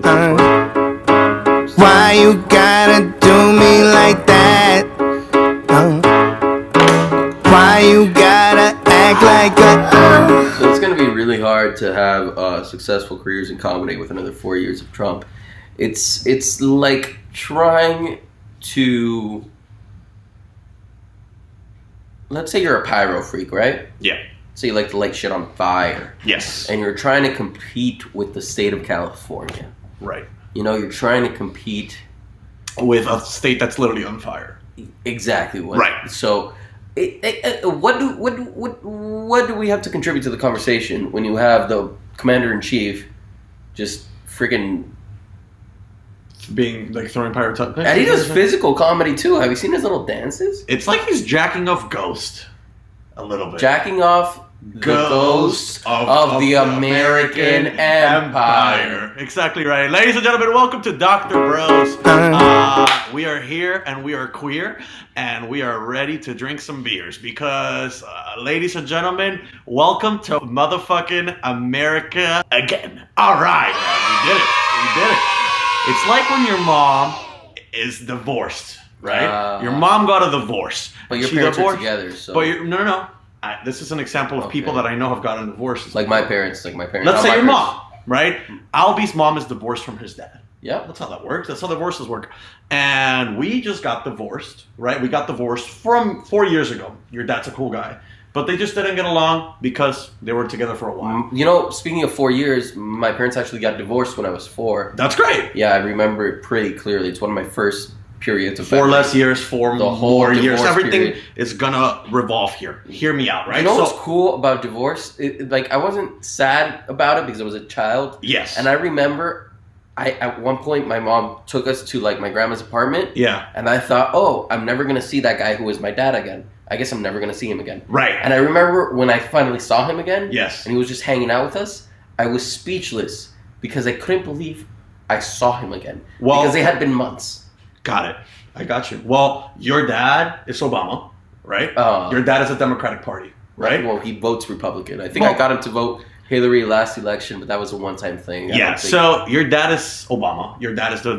Why you gotta do me like that? Why you gotta act like a... So it's going to be really hard to have successful careers in comedy with another 4 years of Trump. It's like trying to... Let's say you're a pyro freak, right? Yeah. So you like to light shit on fire. Yes. And you're trying to compete with the state of California. Right. You know, you're trying to compete... With a state that's literally on fire. Exactly. Right. So... what do we have to contribute to the conversation when you have the commander-in-chief just freaking... Being, like, throwing pyrotechnics? And he does physical comedy, too. Have you seen his little dances? It's like he's jacking off Ghost. A little bit. Jacking off the ghost of the American Empire. Exactly right. Ladies and gentlemen, welcome to Dr. Bros. We are here and we are queer and we are ready to drink some beers because, ladies and gentlemen, welcome to motherfucking America again. All right, man. We did it. It's like when your mom is divorced, right? Your mom got a divorce. But your parents are together, so... But no. This is an example of people that I know have gotten divorces. Like my parents. Let's say your mom, right? Alby's mom is divorced from his dad. Yeah. That's how that works. That's how divorces work. And we just got divorced, right? We got divorced from 4 years ago. Your dad's a cool guy. But they just didn't get along because they were together for a while. You know, speaking of 4 years, my parents actually got divorced when I was 4. That's great. Yeah, I remember it pretty clearly. It's one of my first periods of 4 less years, 4 the whole more years. Everything period. is gonna revolve here. Hear me out, right? You know what's cool about divorce? I wasn't sad about it because I was a child. Yes. And I remember at one point my mom took us to like my grandma's apartment. Yeah. And I thought, oh, I'm never gonna see that guy who was my dad again. I guess I'm never gonna see him again. Right. And I remember when I finally saw him again. Yes. And he was just hanging out with us. I was speechless because I couldn't believe I saw him again. Well, because it had been months. Got it. I got you. Well, your dad is Obama, right? Your dad is a Democratic Party, right? Well, he votes Republican. I think I got him to vote Hillary last election, but that was a one-time thing. Yeah. So your dad is Obama. Your dad is the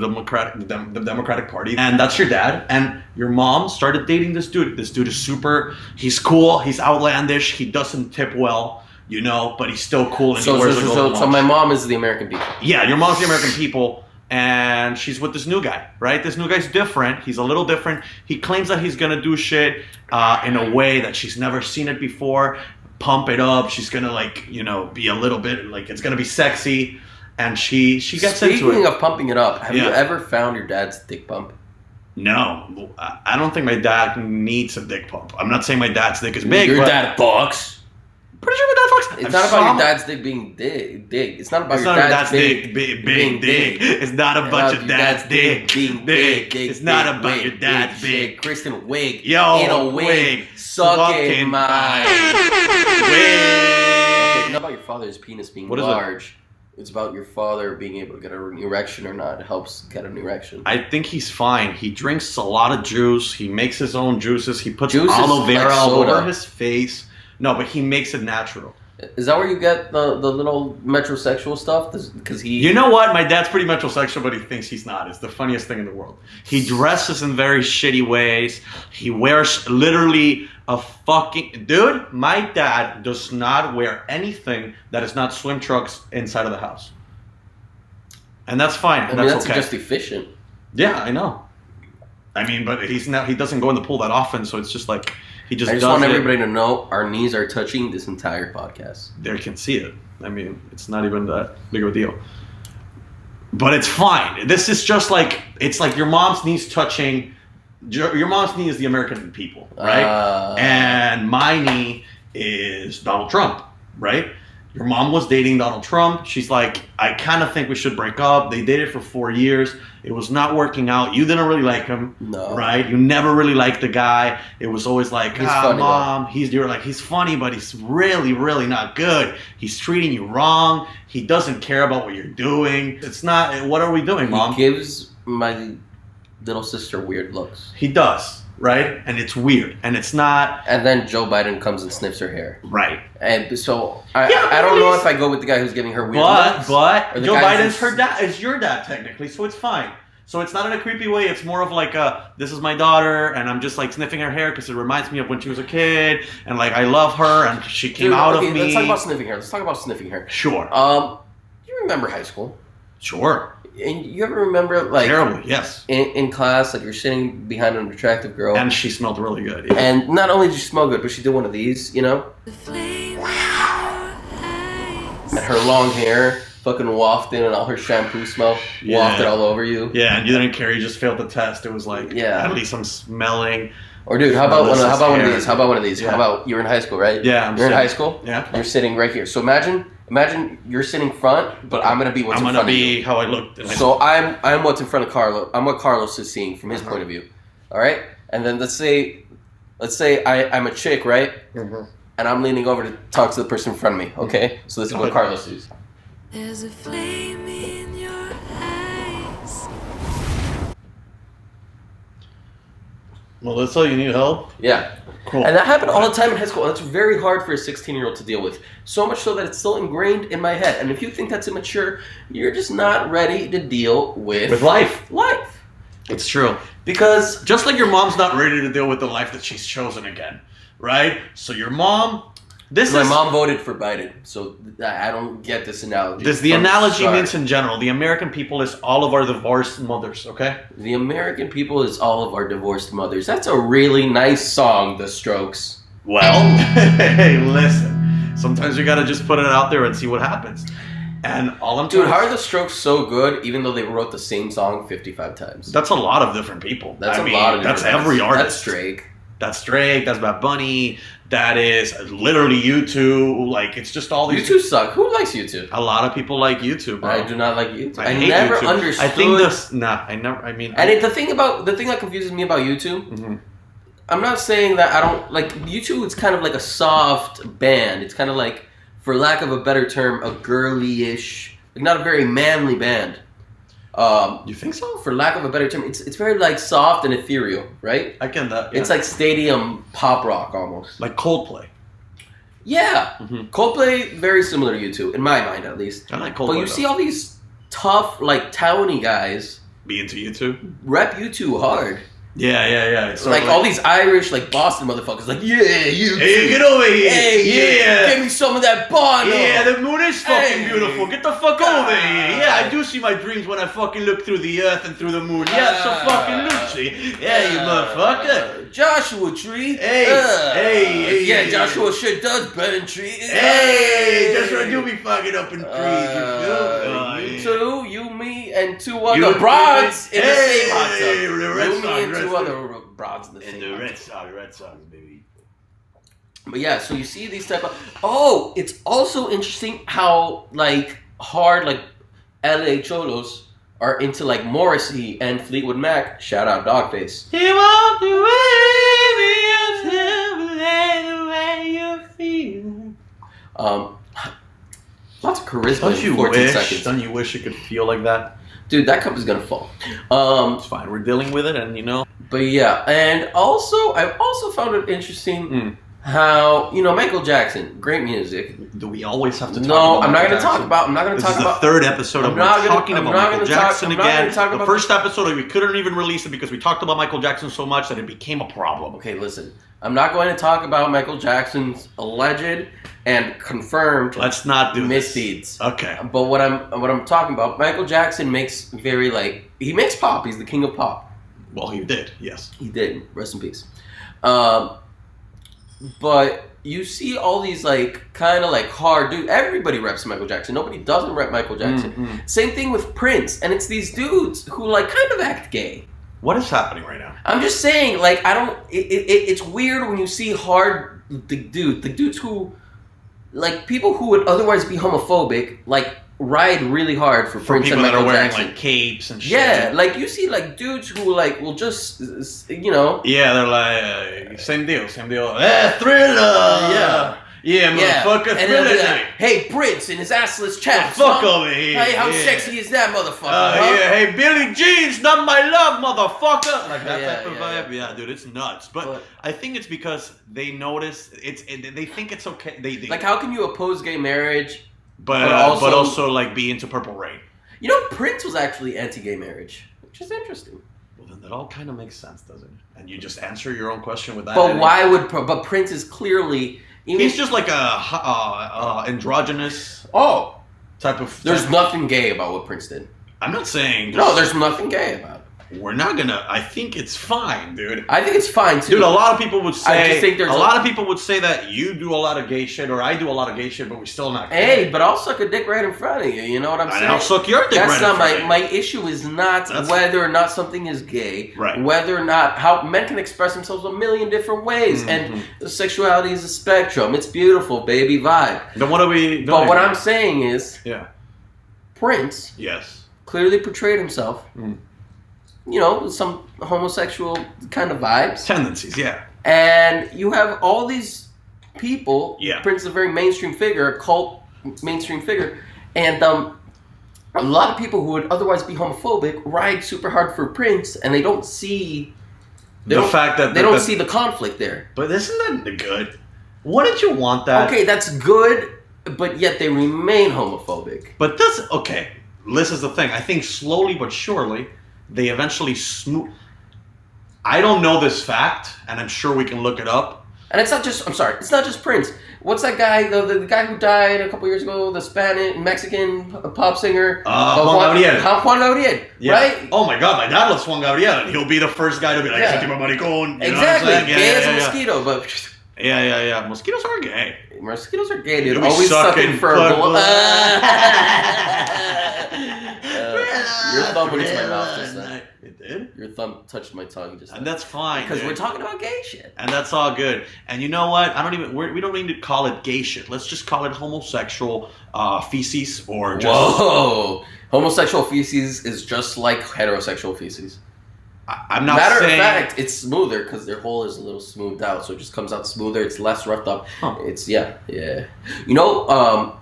Democratic Party, and that's your dad. And your mom started dating this dude. This dude is super. He's cool. He's outlandish. He doesn't tip well, you know, but he's still cool. And he wears a golden watch. So my mom is the American people. Yeah, your mom's the American people. And she's with this new guy, right? This new guy's different. He's a little different. He claims that he's gonna do shit in a way that she's never seen it before. Pump it up. She's gonna be a little bit like it's gonna be sexy, and she gets into it. Speaking of pumping it up, have you ever found your dad's dick pump? No, I don't think my dad needs a dick pump. I'm not saying my dad's dick is big. Your dad fucks. Pretty sure my dad fucks. It's not about your dad's dick being big. It's not about your dad's dick being big. It's not about your dad's dick being big. It's not about your dad's big. Kristen Wiig in a wig sucking my wig. It's not about your father's penis being large. It's about your father being able to get an erection or not. It helps get an erection. I think he's fine. He drinks a lot of juice. He makes his own juices. He puts aloe vera all over his face. No, but he makes it natural. Is that where you get the little metrosexual stuff? Because he... You know what? My dad's pretty metrosexual, but he thinks he's not. It's the funniest thing in the world. He dresses in very shitty ways. He wears literally a fucking... Dude, my dad does not wear anything that is not swim trunks inside of the house. And that's fine. I mean, that's just efficient. Yeah, I know. I mean, but he doesn't go in the pool that often, so it's just like... I just want everybody to know our knees are touching this entire podcast. They can see it. I mean, it's not even that big of a deal. But it's fine. This is just like, it's like your mom's knees touching, your mom's knee is the American people, right? And my knee is Donald Trump, right? Your mom was dating Donald Trump. She's like, I kind of think we should break up. They dated for 4 years. It was not working out. You didn't really like him, right? You never really liked the guy. It was always like, Mom, you're like, he's funny, but he's really, really not good. He's treating you wrong. He doesn't care about what you're doing. It's not, what are we doing, Mom? He gives my little sister weird looks. He does. right? And it's weird, and it's not. And then Joe Biden comes and sniffs her hair. Right. And so I don't know if I go with the guy who's giving her weird looks. But Joe Biden's her dad, is your dad technically, so it's fine. So it's not in a creepy way. It's more of like this is my daughter, and I'm just like sniffing her hair because it reminds me of when she was a kid, and like I love her, and she came out of me. Let's talk about sniffing hair. Sure. You remember high school? Sure. And you ever remember, like... Terribly, yes. In class, like, you're sitting behind an attractive girl. And she smelled really good. Yeah. And not only did she smell good, but she did one of these, you know? And her long hair fucking wafted and all her shampoo smell wafted all over you. Yeah, and you didn't care. You just failed the test. It was like, at least I'm smelling... Or dude, how about one of these? How about one of these? Yeah. How about you're in high school, right? Yeah, you're in high school. Yeah, you're sitting right here. So imagine you're sitting front, but I'm gonna be what's in front of you. I'm gonna be how I look. So I'm what's in front of Carlos. I'm what Carlos is seeing from his point of view. All right, and then let's say I'm a chick, right? Mm-hmm. And I'm leaning over to talk to the person in front of me. Okay, so this is what Carlos sees. There's a flame in your eyes. Melissa, you need help? Yeah. Cool. And that happened all the time in high school. That's very hard for a 16-year-old to deal with. So much so that it's still ingrained in my head. And if you think that's immature, you're just not ready to deal with life. Life. It's true. Because just like your mom's not ready to deal with the life that she's chosen again, right? So your mom... My mom voted for Biden, so I don't get this analogy. The analogy means in general, the American people is all of our divorced mothers, okay? The American people is all of our divorced mothers. That's a really nice song, The Strokes. Well, hey, listen. Sometimes you gotta just put it out there and see what happens. And all I'm Dude, how are The Strokes so good, even though they wrote the same song 55 times? That's a lot of different people. That's a lot of different That's every artist. That's Drake. That's Drake, that's Bad Bunny, that is literally U2, like, it's just all these... U2 suck. Who likes U2? A lot of people like U2, bro. I do not like U2. I hate never U2. understood... I think this... Nah, I never... I mean... And the thing that confuses me about U2, mm-hmm. I'm not saying that I don't... Like, U2 is kind of like a soft band. It's kind of like, for lack of a better term, a girly-ish... Like, not a very manly band. You think so? For lack of a better term, it's very like soft and ethereal, right? I get that. Yeah. It's like stadium pop rock almost. Like Coldplay. Yeah, mm-hmm. Coldplay very similar to U2 in my mind at least. I like Coldplay. But you see all these tough like towny guys be into U2. Rep U2 hard. Yeah. It's like all these Irish, like Boston motherfuckers, like you. Hey, get over here. Hey, give me some of that Bono. Yeah, the moon is fucking beautiful. Get the fuck over here. Yeah, I do see my dreams when I fucking look through the earth and through the moon. Yeah, so fucking Lucy. Yeah, you motherfucker. Joshua Tree. Hey. Yeah, Joshua shit does bend trees. Hey, Joshua do be fucking up in trees. You two, you, me, and two other broads in the same hot tub. The Red Sox. Two other broads in the same. And the Red Sox, baby. But yeah, so you see these type of. Oh, it's also interesting how like hard like LA Cholos are into like Morrissey and Fleetwood Mac. Shout out Dogface. He walked away the way you feel. Lots of charisma in 14 seconds. Don't you wish you could feel like that? Dude, that cup is gonna fall. It's fine. We're dealing with it, and you know. But yeah, and also I've also found it interesting how Michael Jackson, great music. Do we always have to talk No, about I'm not Michael going to talk Jackson? about. I'm not going to talk about. This is the third episode of talking about Michael Jackson again. The first episode we couldn't even release it because we talked about Michael Jackson so much that it became a problem. Okay, listen. I'm not going to talk about Michael Jackson's alleged and confirmed. Let's not do misdeeds. Okay. But what I'm talking about, Michael Jackson makes he makes pop. He's the king of pop. Well, he did. Yes. He did. Rest in peace. But you see all these like kind of like hard dude. Everybody reps Michael Jackson. Nobody doesn't rep Michael Jackson. Mm-hmm. Same thing with Prince, and it's these dudes who like kind of act gay. What is happening right now? I'm just saying, like, I don't. It's weird when you see the dudes who, like, people who would otherwise be homophobic, like, ride really hard for Prince and Michael Jackson. Jackson. Like capes and shit. Yeah, like you see like dudes who like will just Yeah, they're like same deal. Thriller. Yeah, motherfucker. And then like, hey, Prince in his assless chaps. Fuck over here. Hey, how sexy is that motherfucker? Yeah, hey, Billie Jean's not my love, motherfucker. Like that type of vibe. Yeah, dude, it's nuts. But I think it's because they notice they think it's okay. They like, how can you oppose gay marriage, but also like be into Purple Rain? You know, Prince was actually anti-gay marriage, which is interesting. Well, then that all kind of makes sense, doesn't it? And you just answer your own question with that. But why would? But Prince is clearly. He's just like a androgynous type of. There's nothing gay about what Prince did. I'm not saying. No, there's nothing gay about it. We're not gonna. I think it's fine, dude. I think it's fine too. Dude, a lot of people would say. I just think there's a lot of people would say that you do a lot of gay shit, or I do a lot of gay shit, but we still not. Gay. Hey, but I'll suck a dick right in front of you. You know what I'm saying? And I'll suck your dick right in front of you. My issue is not whether or not something is gay. Right. Whether or not how men can express themselves a million different ways, and sexuality is a spectrum. It's beautiful, baby vibe. Then what are we doing? But what I'm saying is, Prince. Yes. Clearly portrayed himself. You know, some homosexual kind of vibes. Tendencies, yeah. And you have all these people. Yeah. Prince is a very mainstream figure, a cult mainstream figure. And a lot of people who would otherwise be homophobic ride super hard for Prince, and they don't see... They don't see the conflict there. But isn't that good? Wouldn't you want that? Okay, that's good, but yet they remain homophobic. But this... Okay, this is the thing. I think slowly but surely... They eventually I don't know this fact, and I'm sure we can look it up. And it's not just, it's not just Prince. What's that guy, the guy who died a couple years ago, the Mexican pop singer? Juan Gabriel. Juan Gabriel, right? Oh my God, my dad loves Juan Gabriel, and he'll be the first guy to be like, maricón. Exactly, gay as a mosquito, but... Yeah. Mosquitoes are gay. Mosquitoes are gay, dude. Always sucking fur. Your thumb went into my mouth just then. It did? Your thumb touched my tongue just then. And that's fine. Because we're talking about gay shit. And that's all good. And you know what? We don't need to call it gay shit. Let's just call it homosexual feces or just... Whoa! Homosexual feces is just like heterosexual feces. I'm not saying... Matter of fact, it's smoother because their hole is a little smoothed out, so it just comes out smoother. It's less roughed up. Huh. It's, yeah. You know,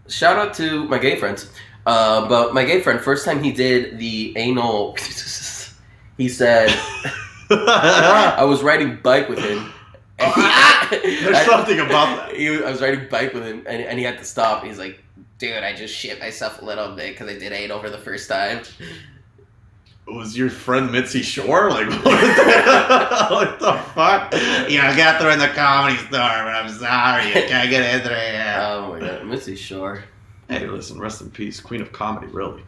shout out to my gay friends. But my gay friend, first time he did the anal, he said, I was riding bike with him. There's something about that. I was riding bike with him, and he had to stop. He's like, dude, I just shit myself a little bit because I did anal for the first time. Was your friend Mitzi Shore? Like, what the fuck? I got there in the comedy store, but I'm sorry, I can't get in there. Oh my God, Mitzi Shore. Hey, listen, rest in peace, queen of comedy, really.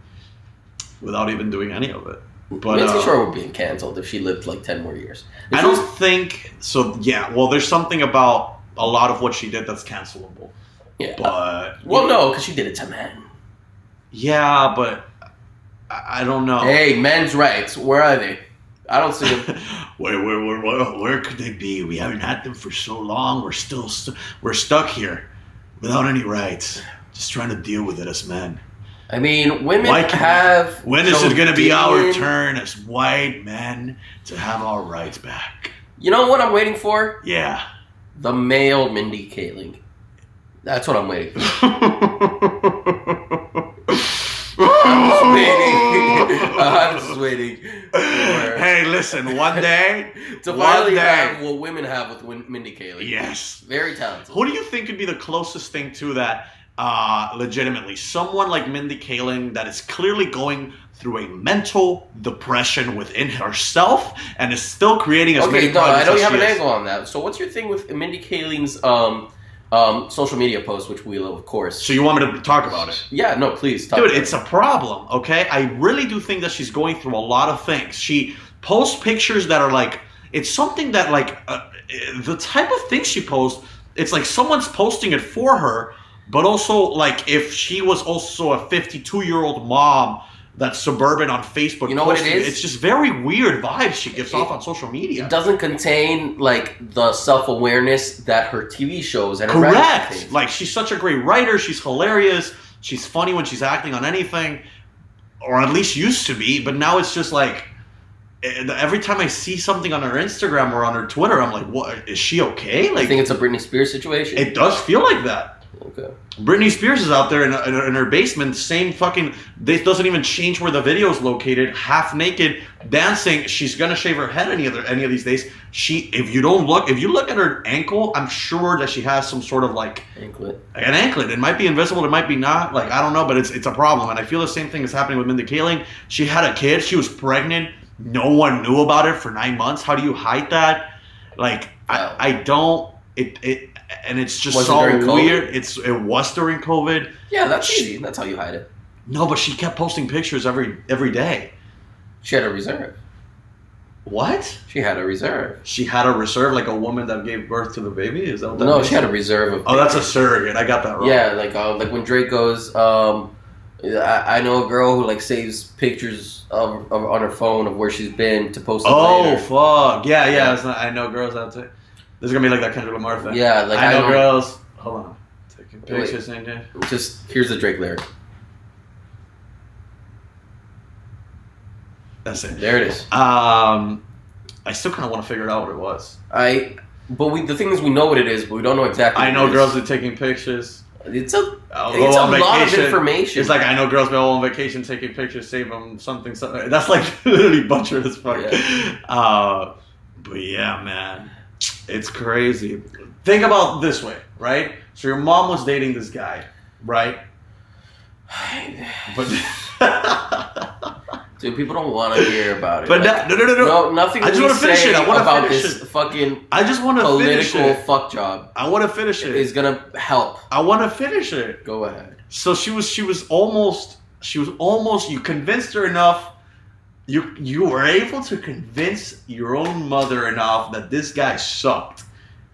Without even doing any of it. But Mitzi Shore would be canceled if she lived like 10 more years. I don't think so. Yeah, well, there's something about a lot of what she did that's cancelable. Yeah, but no, because she did it to men. Yeah, but I don't know. Hey, men's rights, where are they? I don't see them. Where could they be? We haven't had them for so long. We're stuck here without any rights. Just trying to deal with it as men. I mean, women have... When is it going to be our turn as white men to have our rights back? You know what I'm waiting for? Yeah. The male Mindy Kaling. That's what I'm waiting for. I'm just waiting. Hey, listen, one day... to finally have what women have with Mindy Kaling. Yes. Very talented. Who do you think could be the closest thing to that? Legitimately, someone like Mindy Kaling that is clearly going through a mental depression within herself and is still creating as many projects. I know you have an angle on that. So what's your thing with Mindy Kaling's social media posts, which we love, of course? So you want me to talk about it? Yeah, no, please. Dude, it's a problem, okay? I really do think that she's going through a lot of things. She posts pictures that are like, it's something that like, the type of things she posts, it's like someone's posting it for her. But also, like, if she was also a 52-year-old mom that's suburban on Facebook, you know what it is? It's just very weird vibes she gives off on social media. It doesn't contain, like, the self-awareness that her TV shows and her correct. Like, she's such a great writer. She's hilarious. She's funny when she's acting on anything, or at least used to be. But now it's just like, every time I see something on her Instagram or on her Twitter, I'm like, what? Is she okay? Like, I think it's a Britney Spears situation. It does feel like that. Okay. Britney Spears is out there in her basement, same fucking. This doesn't even change where the video's located. Half naked, dancing. She's gonna shave her head any of these days. If you look at her ankle, I'm sure that she has some sort of like anklet. An anklet. It might be invisible. It might be not. Like, I don't know, but it's a problem. And I feel the same thing is happening with Mindy Kaling. She had a kid. She was pregnant. No one knew about it for 9 months. How do you hide that? Like, Wow. I don't. And it's just Was it so during weird. It was during COVID. Yeah, that's easy. That's how you hide it. No, but she kept posting pictures every day. She had a reserve. What? She had a reserve. She had a reserve, like a woman that gave birth to the baby? Is that what that No, means? she had a reserve of. Oh, that's a surrogate. I got that wrong. Yeah, like when Drake goes, I know a girl who like saves pictures of on her phone of where she's been to post. Oh fuck! Yeah. It's not, I know girls out there. This is gonna be like that Kendrick Lamar thing. Yeah, like I know girls. Hold on, taking pictures. Just here's the Drake lyric. That's it. There it is. I still kind of want to figure out what it was. The thing is, we know what it is, but we don't know exactly. I know girls are taking pictures. It's a lot of information. It's like, I know girls go on vacation taking pictures, save them something. That's like literally butchered as fuck. Yeah. But yeah, man, it's crazy. Think about this way, right? So your mom was dating this guy, right? But dude, people don't want to hear about it. But like, no. Nothing. I just want to finish it. I want to finish this it. fucking. I just want to finish political it. fuck job. I want to finish it. Is gonna help. I want to finish it. Go ahead. So she was almost. You convinced her enough. You were able to convince your own mother enough that this guy sucked,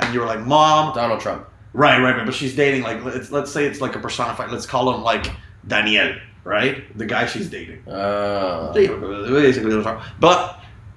and you were like, Mom. Donald Trump. Right. But she's dating like let's say it's like a personified. Let's call him like Daniel. Right, the guy she's dating. But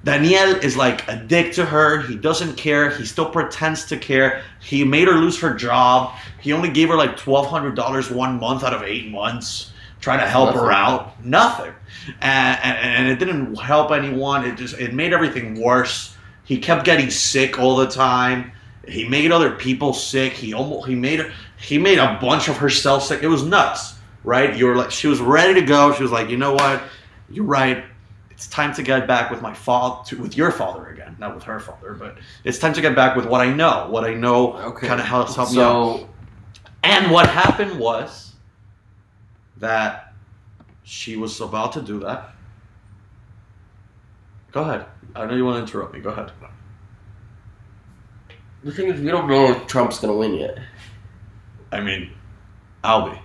Daniel is like a dick to her. He doesn't care. He still pretends to care. He made her lose her job. He only gave her like $1,200 1 month out of 8 months, trying to help her out. Nothing, and it didn't help anyone. It made everything worse. He kept getting sick all the time. He made other people sick. He made a bunch of herself sick. It was nuts. Right? She was ready to go. She was like, you know what? You're right. It's time to get back with with your father again. Not with her father, but it's time to get back with what I know. What I know kind of helps me out. And what happened was that she was about to do that. Go ahead. I know you want to interrupt me. Go ahead. The thing is, we don't know if Trump's gonna win yet. I mean, Alby.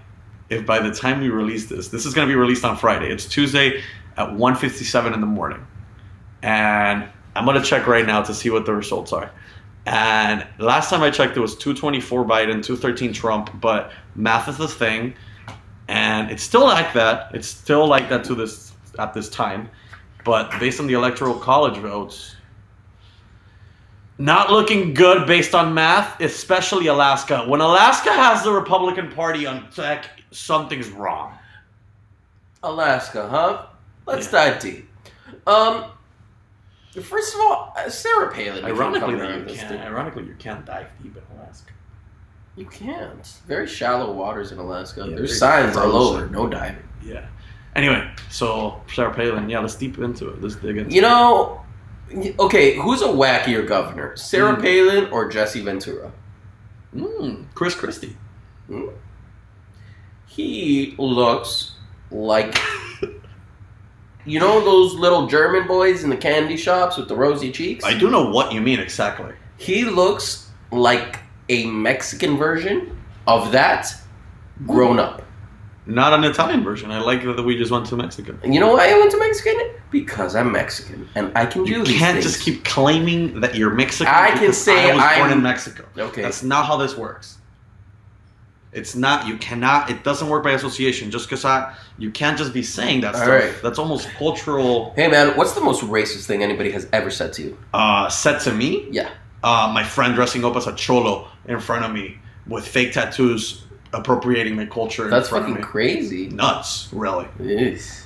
If by the time we release this is going to be released on Friday. It's Tuesday at 1:57 in the morning. And I'm going to check right now to see what the results are. And last time I checked, it was 224 Biden, 213 Trump. But math is a thing. And it's still like that. It's still like that at this time. But based on the Electoral College votes, not looking good based on math, especially Alaska. When Alaska has the Republican Party on deck, something's wrong. Alaska, huh? Let's dive deep. First of all, Sarah Palin. Ironically, you can't dive deep in Alaska. You can't. Very shallow waters in Alaska. Yeah, there's signs all frozen. over. No diving. Yeah. Anyway, so Sarah Palin. Yeah, let's deep into it. Let's dig into it. You know, okay, who's a wackier governor, Sarah Palin or Jesse Ventura? Chris Christie. He looks like, you know those little German boys in the candy shops with the rosy cheeks? I do know what you mean exactly. He looks like a Mexican version of that grown up. Not an Italian version. I like that we just went to Mexico. And you know why I went to Mexican? Because I'm Mexican and I can do these things. You can't just keep claiming that you're Mexican. I can say I was born in Mexico. Okay. That's not how this works. It's not. You cannot. It doesn't work by association. Just because you can't just be saying that stuff. Right. That's almost cultural. Hey man, what's the most racist thing anybody has ever said to you? Said to me? Yeah. My friend dressing up as a cholo in front of me with fake tattoos, appropriating my culture. That's fucking crazy. Nuts, really. Yes.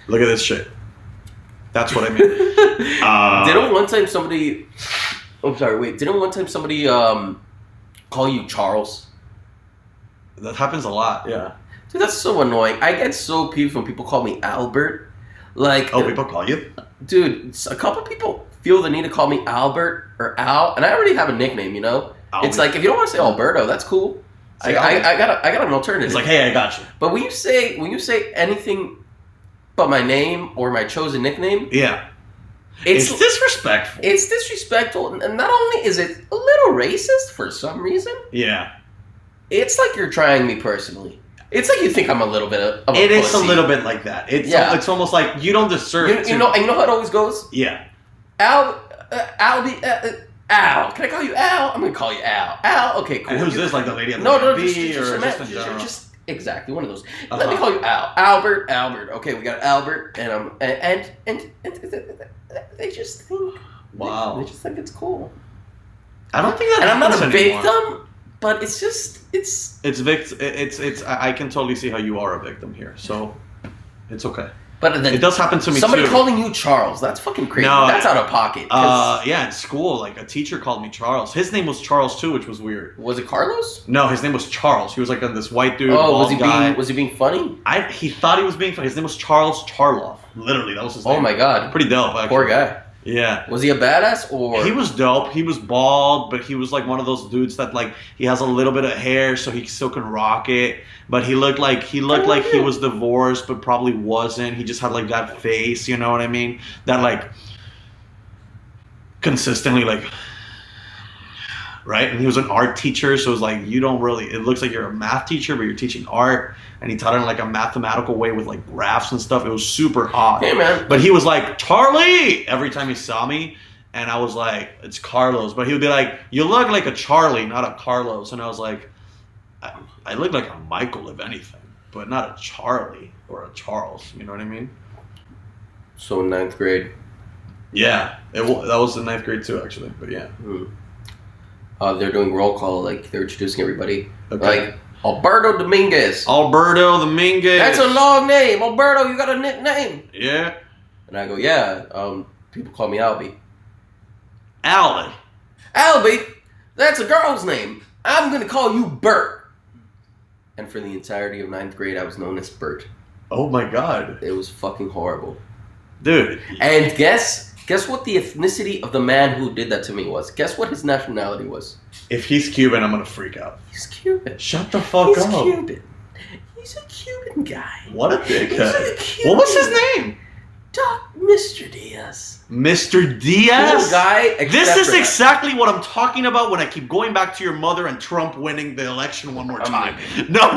Look at this shit. That's what I mean. Didn't one time somebody... I'm sorry, wait. Didn't one time somebody call you Charles? That happens a lot, yeah. Dude, that's so annoying. I get so peeved when people call me Albert. Like... Oh, people call you? Dude, a couple people feel the need to call me Albert or Al, and I already have a nickname, you know? Alby. It's like, if you don't want to say Alberto, that's cool. I got an alternative. It's like, hey, I got you. But when you say anything but my name or my chosen nickname... Yeah. It's disrespectful. It's disrespectful, and not only is it a little racist for some reason... Yeah. It's like you're trying me personally. It's like you think I'm a little bit of a It pussy. is a little bit like that. It's almost like you don't deserve you know how it always goes? Yeah. Al, Al. Can I call you Al? I'm gonna call you Al. Al. Okay, cool. And who's this? Like the lady at the No, B just or just in general? just exactly one of those. Let me call you Al. Albert. Okay, we got Albert, and they just think. Wow. They just think it's cool. I don't think that. And I'm not a anymore. victim, but it's just it's. It's. I can totally see how you are a victim here, so it's okay. But then it does happen to me somebody too. calling you Charles, that's fucking crazy. No, that's out of pocket. Yeah, in school, like a teacher called me Charles. His name was Charles too, which was weird. Was it Carlos? No, his name was Charles. He was like this white dude. Oh, bald was he being funny? He thought he was being funny. His name was Charles Charloff. Literally, that was his name. Oh my god, pretty dope. Actually. Poor guy. Yeah. Was he a badass or? He was dope. He was bald, but he was like one of those dudes that like he has a little bit of hair, so he still can rock it. But he looked like he was divorced, but probably wasn't. He just had like that face, you know what I mean? That like consistently like, right? And he was an art teacher, so it was like you don't really. It looks like you're a math teacher, but you're teaching art. And he taught it in like a mathematical way with like graphs and stuff. It was super odd. Hey man. But he was like, Charlie! Every time he saw me. And I was like, it's Carlos. But he would be like, you look like a Charlie, not a Carlos. And I was like, I look like a Michael, if anything. But not a Charlie or a Charles. You know what I mean? So 9th grade. Yeah. That was in 9th grade too, actually. But yeah. They're doing roll call. Like, they're introducing everybody. Okay. Like, Alberto Dominguez. Alberto Dominguez. That's a long name. Alberto, you got a nickname. Yeah. And I go, yeah. People call me Alby. Alby. Alby? That's a girl's name. I'm going to call you Bert. And for the entirety of 9th grade, I was known as Bert. Oh my god. It was fucking horrible. Dude. And guess what the ethnicity of the man who did that to me was? Guess what his nationality was? If he's Cuban, I'm gonna freak out. He's Cuban. Shut the fuck up. He's Cuban. He's a Cuban guy. What a dickhead. He's a Cuban. What was his name? Mr. Diaz. Mr. Diaz? Cool guy. This is exactly what I'm talking about when I keep going back to your mother and Trump winning the election one more time. No.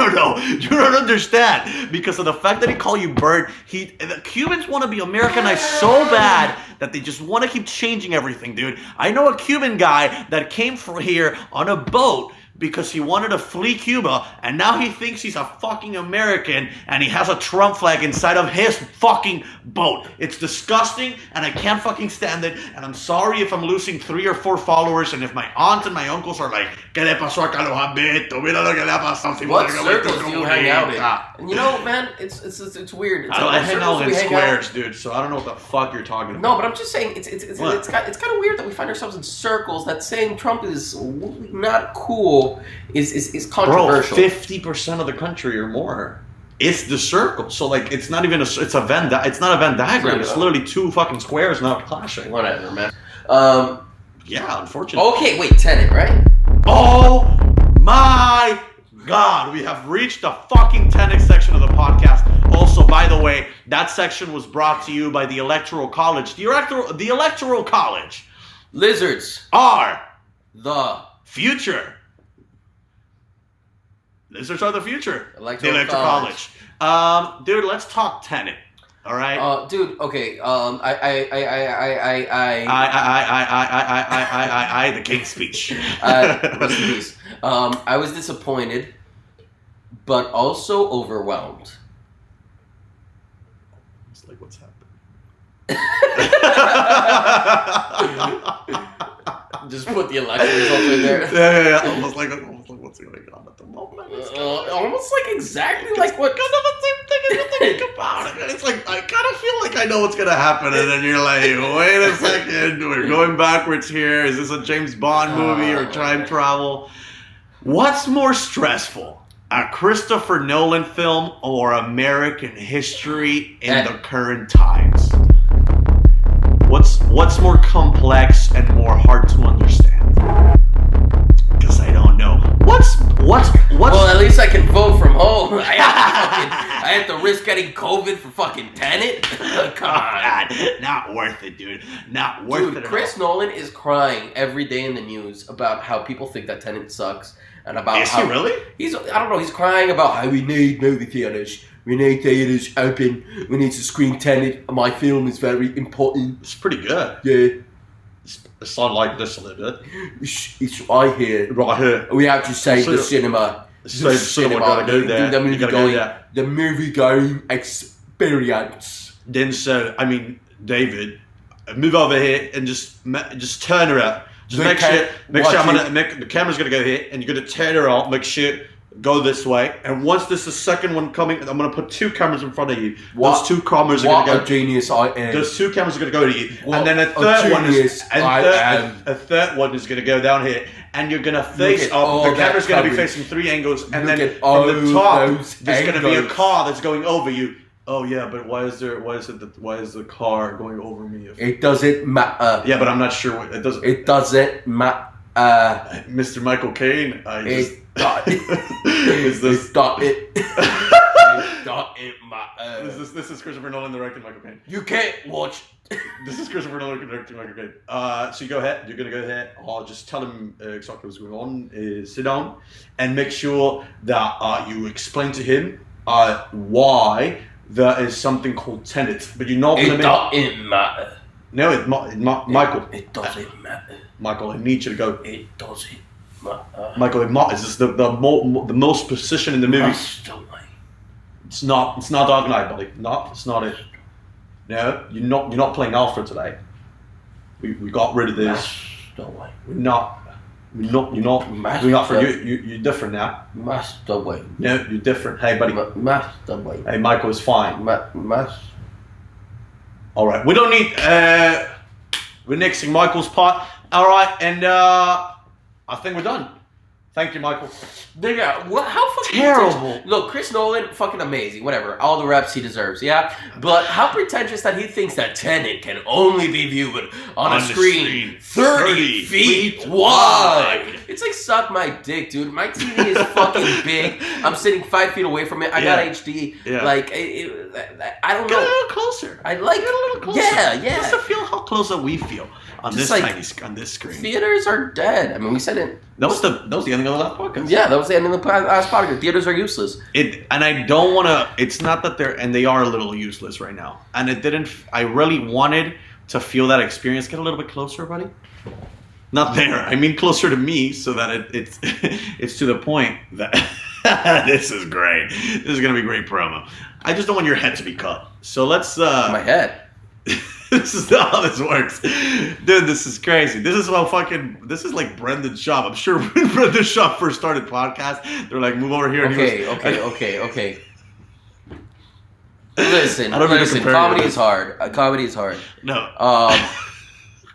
You don't understand. Because of the fact that he called you Bert, the Cubans want to be Americanized so bad that they just want to keep changing everything, dude. I know a Cuban guy that came from here on a boat because he wanted to flee Cuba, and now he thinks he's a fucking American, and he has a Trump flag inside of his fucking boat. It's disgusting, and I can't fucking stand it, and I'm sorry if I'm losing 3 or 4 followers, and if my aunts and my uncles are like, ¿Qué le pasó a Carlos Alberto? Mira lo que le ha pasado. What circles do you hang out in? And you know, man, it's weird. I hang out in squares, dude, so I don't know what the fuck you're talking about. No, but I'm just saying, it's kind of weird that we find ourselves in circles that saying Trump is not cool is controversial. Bro, 50% of the country or more. It's the circle. So like it's not even it's not a Venn diagram. It's literally 2 fucking squares not clashing. Whatever, man. Yeah, unfortunately. Okay, wait, Tenet, right? Oh my god, we have reached the fucking Tenet section of the podcast. Also, by the way, that section was brought to you by the Electoral College. The Electoral College. Lizards are the future. Lizards are the future. The Electoral College. Dude, let's talk Tenet. All right. Dude. Okay. I. The King's Speech. Rest in peace. I was disappointed, but also overwhelmed. It's like what's happening. Just put the election results in there. Yeah. Almost like what's going on at the moment. Almost like exactly like what. Kind of the same thing even think about it. It's like, I kind of feel like I know what's going to happen. And then you're like, wait a second. We're going backwards here. Is this a James Bond movie or time travel? What's more stressful? A Christopher Nolan film or American history in the current times? What's more complex and more hard to understand? Because I don't know. What's Well, at least I can vote from home. I have to risk getting COVID for fucking Tenet. Come on. Not worth it, dude. Not worth it. Chris Nolan is crying every day in the news about how people think that Tenet sucks. And about Is he really? I don't know, he's crying about how we need movie theaters. We need theaters open. We need to screen Tenet. My film is very important. It's pretty good. Yeah. It sounds like this a little bit. It's right here. Right here. We have to save the cinema. Save the cinema. Gotta go there. The movie going experience. Then David, move over here and just turn her out. Just make sure the camera's gonna go here, and you're gonna turn her out. Make sure go this way. And once there's a second one coming, I'm gonna put two cameras in front of you. Those two cameras are gonna go. What a genius I am! Those two cameras are gonna go to you, and then a third one is gonna go down here, and you're gonna face up. The camera's gonna be facing three angles, and then from the top, there's gonna be a car that's going over you. Oh yeah, but why is the car going over me? It doesn't matter. Yeah, but I'm not sure what it doesn't. It doesn't matter. Mr. Michael Caine, It doesn't matter. This is Christopher Nolan directing Michael Caine. You can't watch. This is Christopher Nolan directing Michael Caine. So you go ahead. You're gonna go ahead. I'll just tell him exactly what's going on. Sit down and make sure that you explain to him why there is something called Tenet, but you're not. It doesn't matter. No, Michael. It doesn't matter. Michael, I need you to go. It doesn't matter. Michael, is this the most position in the movie? It's not Dark Knight, buddy. No, it's not it. No, you're not playing Alfred today. We got rid of this. We're not. You're different now. Masturbate. No, you're different. Hey, buddy. Masturbate. Hey, Michael is fine. All right. We don't need. We're nixing Michael's part. All right, and I think we're done. Thank you, Michael. Nigga, how fucking terrible? Look, Chris Nolan, fucking amazing. Whatever, all the reps he deserves. Yeah, but how pretentious that he thinks that Tenet can only be viewed on a screen 30 feet wide. It's like suck my dick, dude. My TV is fucking big. I'm sitting 5 feet away from it. I got HD. Yeah. Like, I don't know. Get a little closer. I like Get a little closer. Yeah. Just to feel how close that we feel on Just this on this screen. Theaters are dead. I mean, we said it. That was the ending of the last podcast. Yeah, that was the end of the last podcast. Theaters are useless. And I don't want to. It's not that they are a little useless right now. And it didn't. I really wanted to feel that experience. Get a little bit closer, buddy. Not there. I mean closer to me, so that it's it's to the point that this is great. This is gonna be great promo. I just don't want your head to be cut. So let's. My head. This is not how this works. Dude, this is crazy. This is like Brendan's shop. I'm sure when Brendan's shop first started podcast, they're like, move over here. Okay. Listen, comedy is hard. Comedy is hard. No.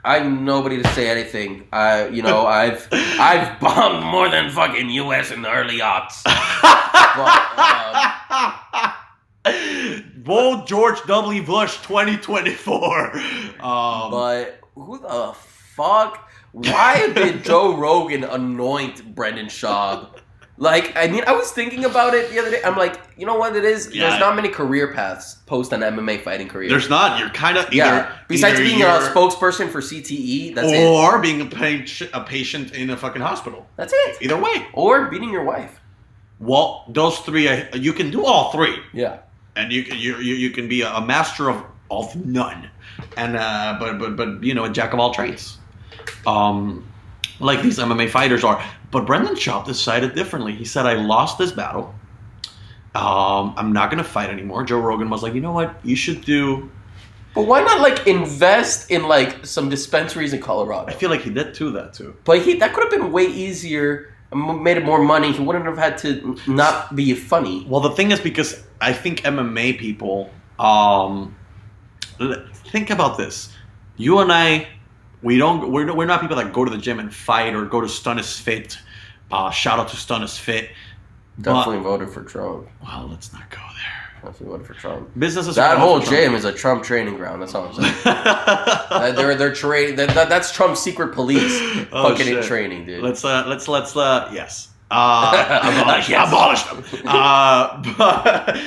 I'm nobody to say anything. I've bombed more than fucking US in the early aughts. Bold George W. Bush 2024. But who the fuck? Why did Joe Rogan anoint Brendan Schaub? Like, I mean, I was thinking about it the other day. I'm like, you know what it is? Yeah. There's not many career paths post an MMA fighting career. There's not. You're kind of Besides being a spokesperson for CTE, that's it. Or being a patient in a fucking hospital. That's it. Either way. Or beating your wife. Well, those three, you can do all three. Yeah. And you can be a master of none, and but a jack of all trades, like these MMA fighters are. But Brendan Schaub decided differently. He said, "I lost this battle. I'm not gonna fight anymore." Joe Rogan was like, "You know what? You should do." But why not invest in some dispensaries in Colorado? I feel like he did that too. But that could have been way easier made it more money, he wouldn't have had to not be funny. Well, the thing is, because I think MMA people, think about this. You and I, we're not people that go to the gym and fight or go to Stun is Fit. Shout out to Stun is Fit. Definitely voted for Trump. Well, let's not go there. Definitely voted for Trump. Businesses. That whole gym is a Trump training ground. That's all I'm saying. they're training. That's Trump's secret police. Fucking training, dude. Let's yes. Abolish them. But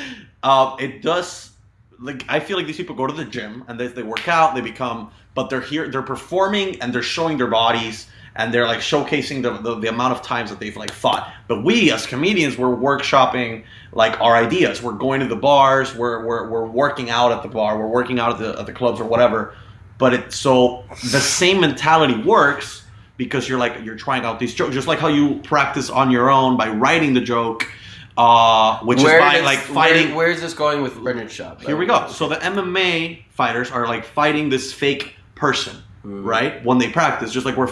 it does. Like, I feel like these people go to the gym and they work out. They become, but they're here. They're performing and they're showing their bodies. And they're like showcasing the amount of times that they've like fought. But we as comedians, we're workshopping like our ideas. We're going to the bars. We're working out at the bar. We're working out at the clubs or whatever. But so the same mentality works because you're trying out these jokes, just like how you practice on your own by writing the joke, which is by like fighting. Where is this going with Brendan Schaub? Here we go. So the MMA fighters are like fighting this fake person. Right? When they practice, just like we're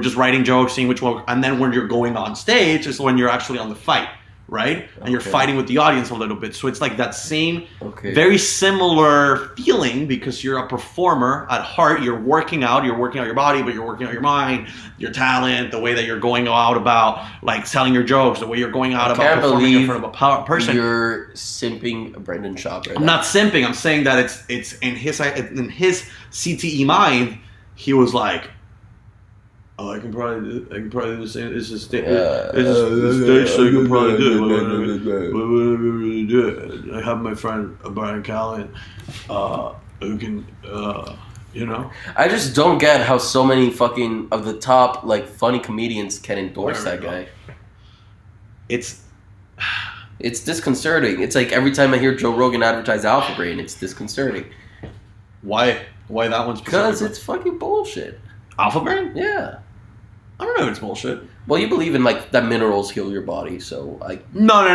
just writing jokes, seeing which one, and then when you're going on stage is when you're actually on the fight, right? And you're fighting with the audience a little bit. So it's like that same, very similar feeling because you're a performer at heart. You're working out your body, but you're working out your mind, your talent, the way that you're going out about like telling your jokes, the way you're going out about performing in front of a person. You're simping Brendan Schaub right I'm not simping. I'm saying that it's in his CTE mind. He was like, "Oh, I can probably do the same. It's a stage, so I can probably do it. I have my friend Brian Callen, who can, you know." I just don't get how so many fucking of the top like funny comedians can endorse that guy. It's disconcerting. It's like every time I hear Joe Rogan advertise Alpha Brain, it's disconcerting. Why that one's because it's fucking bullshit. Alpha Brain? Yeah. I don't know if it's bullshit. Well, you believe in like that minerals heal your body, so like No.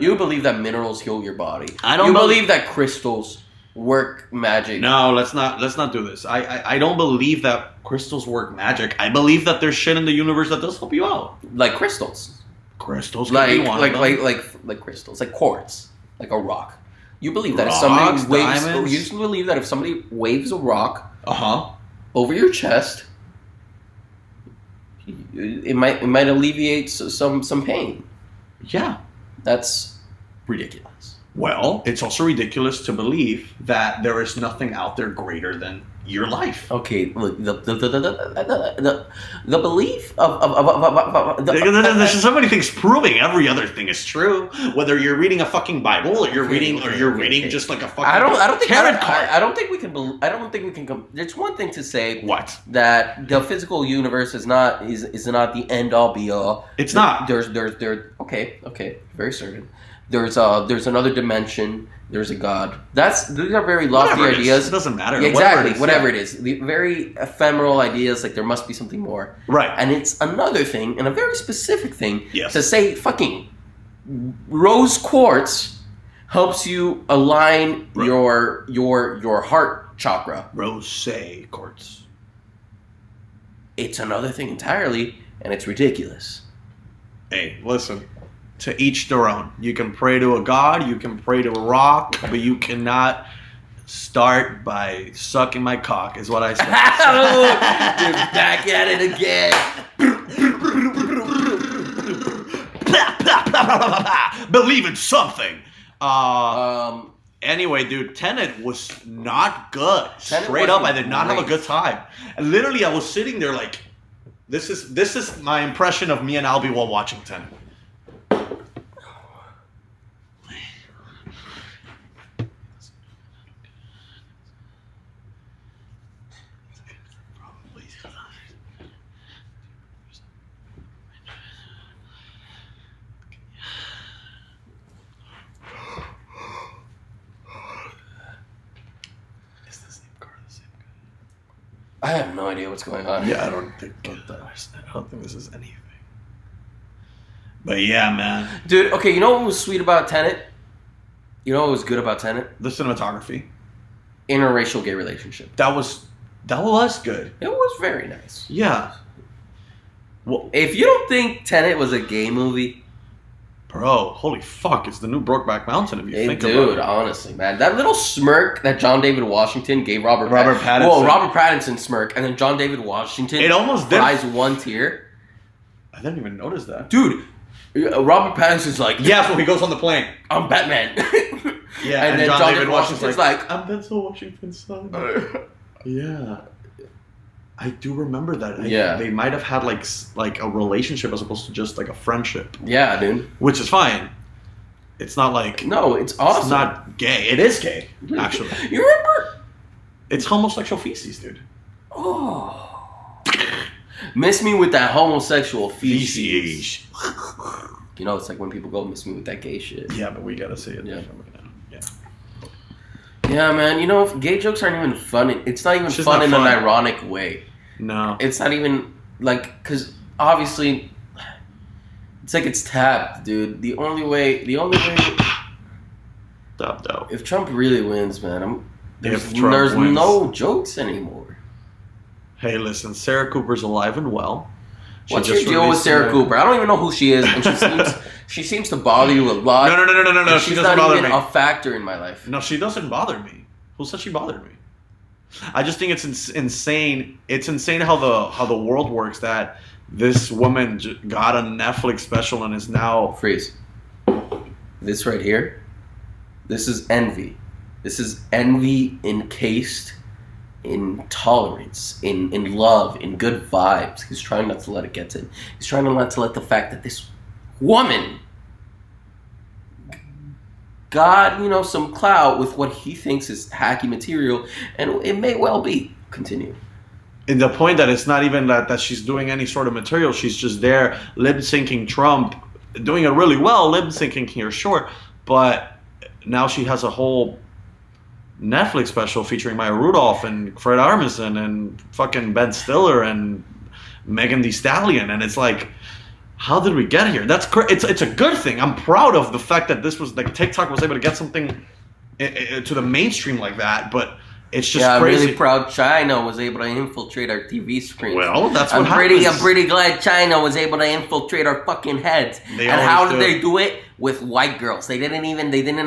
You believe that minerals heal your body. I don't believe that crystals work magic. No, let's not do this. I don't believe that crystals work magic. I believe that there's shit in the universe that does help you out. Like crystals. Crystals can be one of them. like crystals, like quartz, like a rock. You believe that Rocks, diamonds. You just believe that if somebody waves a rock Uh-huh. over your chest, it might alleviate some pain. Yeah. That's ridiculous. Well, it's also ridiculous to believe that there is nothing out there greater than your life. Okay, look, the belief of there's so many things proving every other thing is true. Whether you're reading a fucking Bible or you're reading just like a fucking I don't think tarot card. I don't think we can. It's one thing to say What? that the physical universe is not the end all be all. It's not. There's okay, very certain. There's another dimension. There's a God. These are very lofty ideas. It doesn't matter. Yeah, exactly. Whatever it is. The very ephemeral ideas, like there must be something more. Right. And it's another thing, and a very specific thing, Yes. to say fucking rose quartz helps you align your heart chakra. Rose quartz. It's another thing entirely, and it's ridiculous. Hey, listen. To each their own. You can pray to a god, you can pray to a rock, but you cannot start by sucking my cock, is what I said. You're back at it again. Believe in something. Anyway, dude, Tenet was not good. Straight up, I did not have a good time. And literally, I was sitting there like, this is my impression of me and Alby while watching Tenet. I have no idea what's going on. Yeah, I don't think this is anything. But yeah, man. Dude, okay, you know what was sweet about Tenet? You know what was good about Tenet? The cinematography. Interracial gay relationship. That was good. It was very nice. Yeah. Well, If you don't think Tenet was a gay movie, bro, holy fuck, it's the new Brokeback Mountain if you hey, think dude, about it. honestly, man, that little smirk that John David Washington gave Robert Pattinson. Well, Robert Pattinson smirk, and then John David Washington It almost did. cries one tear. I didn't even notice that. Dude, Robert Pattinson's like, Yeah, so he goes on the plane. I'm Batman. Yeah, and then John David Washington's like, I'm Denzel Washington's son. Yeah. I do remember that. Yeah. They might have had like a relationship as opposed to just like a friendship, yeah, dude. which is fine. It's not like No, it's awesome. it's not gay. It is gay, actually. You remember? It's homosexual feces, dude. Oh. Miss me with that homosexual feces. You know, it's like when people go miss me with that gay shit. Yeah, but we gotta say it Yeah. differently now. Yeah. Yeah, man. You know, gay jokes aren't even funny. It's not even It's just fun not in fun. an ironic way. No. It's not even like, because obviously, it's like it's tapped, dude. The only way. Stop. If Trump really wins, man, there's If Trump wins. no jokes anymore. Hey, listen, Sarah Cooper's alive and well. She What's your just deal with released Sarah a- Cooper? I don't even know who she is, and she seems to bother you a lot. No. And She she's doesn't not bother even me. a factor in my life. No, she doesn't bother me. Who said she bothered me? I just think it's insane. It's insane how the world works. That this woman got a Netflix special and is now Freeze. This right here. This is envy. This is envy encased in tolerance, in love, in good vibes. He's trying not to let it get to him. He's trying not to let the fact that this woman got, some clout with what he thinks is hacky material, and it may well be. Continue. in the point that it's not even that she's doing any sort of material. She's just there lip syncing Trump, doing it really well, lip syncing here short, but now she has a whole Netflix special featuring Maya Rudolph and Fred Armisen and fucking Ben Stiller and Megan Thee Stallion, and it's like, how did we get here? That's it's a good thing. I'm proud of the fact that this was like TikTok was able to get something to the mainstream like that, but it's just I'm crazy. really proud China was able to infiltrate our TV screens. Well, that's what I'm happens. pretty glad China was able to infiltrate our fucking heads. They and how always did do. they do it? With white girls. They didn't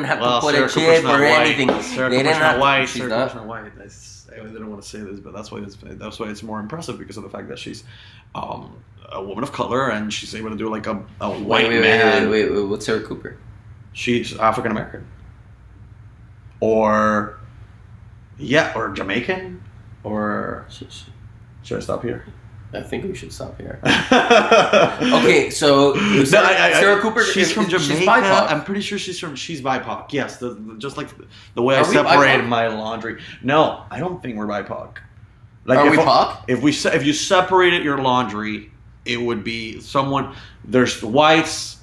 have Well, to put Sarah a Cooper's chip not or white. anything. Sarah They Cooper's didn't not have white. to. She's Sarah not. Cooper's not white. I didn't want to say this, but that's why it's more impressive because of the fact that she's a woman of color and she's able to do like a white man. Wait. What's Sarah Cooper? She's African American, or Jamaican, or should I stop here? I think we should stop here. Okay, Okay, so Sarah Cooper. She's from Jamaica. She's BIPOC. I'm pretty sure she's BIPOC. Yes, just like the way I Are we separated BIPOC? my laundry. No, I don't think we're BIPOC. Like Are if we POC? If you separated your laundry, it would be someone. There's whites,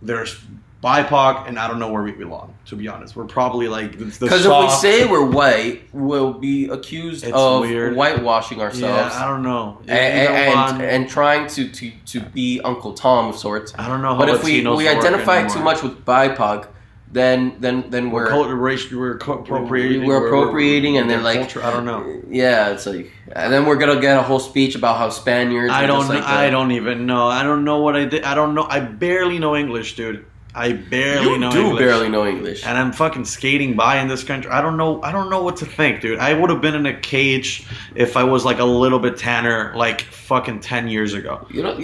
there's BIPOC, and I don't know where we belong. To be honest, we're probably like the Because if we soft- say we're white, we'll be accused It's of weird. whitewashing ourselves. Yeah, I don't know. Either one. And trying to be Uncle Tom of sorts. I don't know how But if we Latinos work identify anymore. too much with BIPOC, then we're appropriating. we're appropriating, and then their like culture. I don't know. Yeah, it's like, and then we're gonna get a whole speech about how Spaniards. I are don't. just like I don't even know. I don't know what I did. I don't know. I barely know English, dude. I barely You know do English. barely know English. And I'm fucking skating by in this country. I don't know what to think, dude. I would have been in a cage if I was like a little bit tanner, like fucking 10 years ago. You never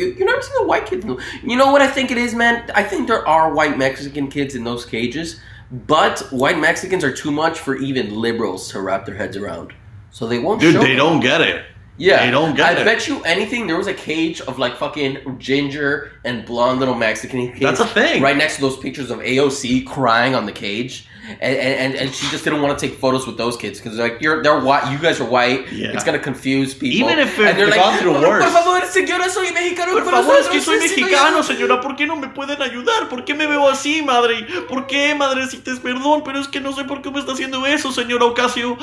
seen the white kids. You know what I think it is, man? I think there are white Mexican kids in those cages, but white Mexicans are too much for even liberals to wrap their heads around. So they won't. Dude, show they them. don't get it. Yeah, They don't get I it. bet you anything. There was a cage of like fucking ginger and blonde little Mexican kids. That's a thing. Right next to those pictures of AOC crying on the cage, and she just didn't want to take photos with those kids because like they're white. You guys are white. Yeah. It's gonna confuse people. Even if and they're they've gone through worse. Por favor, señora, soy mexicano. Por favor, es que soy mexicano, señora. ¿Por qué no me pueden ayudar? ¿Por qué me veo así, madre? ¿Por qué, madrecitas? Perdón, pero es que no sé por qué me está haciendo eso, señora Ocasio.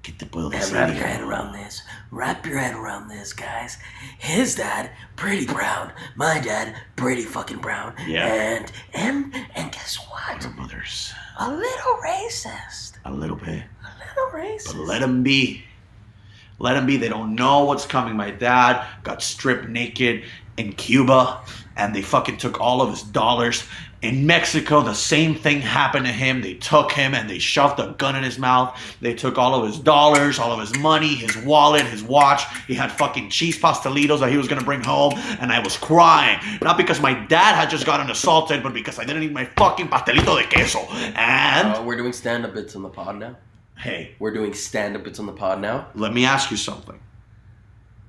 ¿Qué te puedo decir? Wrap your head around this. Wrap your head around this, guys. His dad, pretty brown. My dad, pretty fucking brown. Yeah. And guess what? Our mothers. A little racist. A little bit. A little racist. But let them be. Let them be. They don't know what's coming. My dad got stripped naked in Cuba, and they fucking took all of his dollars. In Mexico, the same thing happened to him. They took him and they shoved a gun in his mouth. They took all of his dollars, all of his money, his wallet, his watch. He had fucking cheese pastelitos that he was gonna bring home, and I was crying. Not because my dad had just gotten assaulted, but because I didn't eat my fucking pastelito de queso. And we're doing stand-up bits on the pod now. Hey, we're doing stand-up bits on the pod now. Let me ask you something.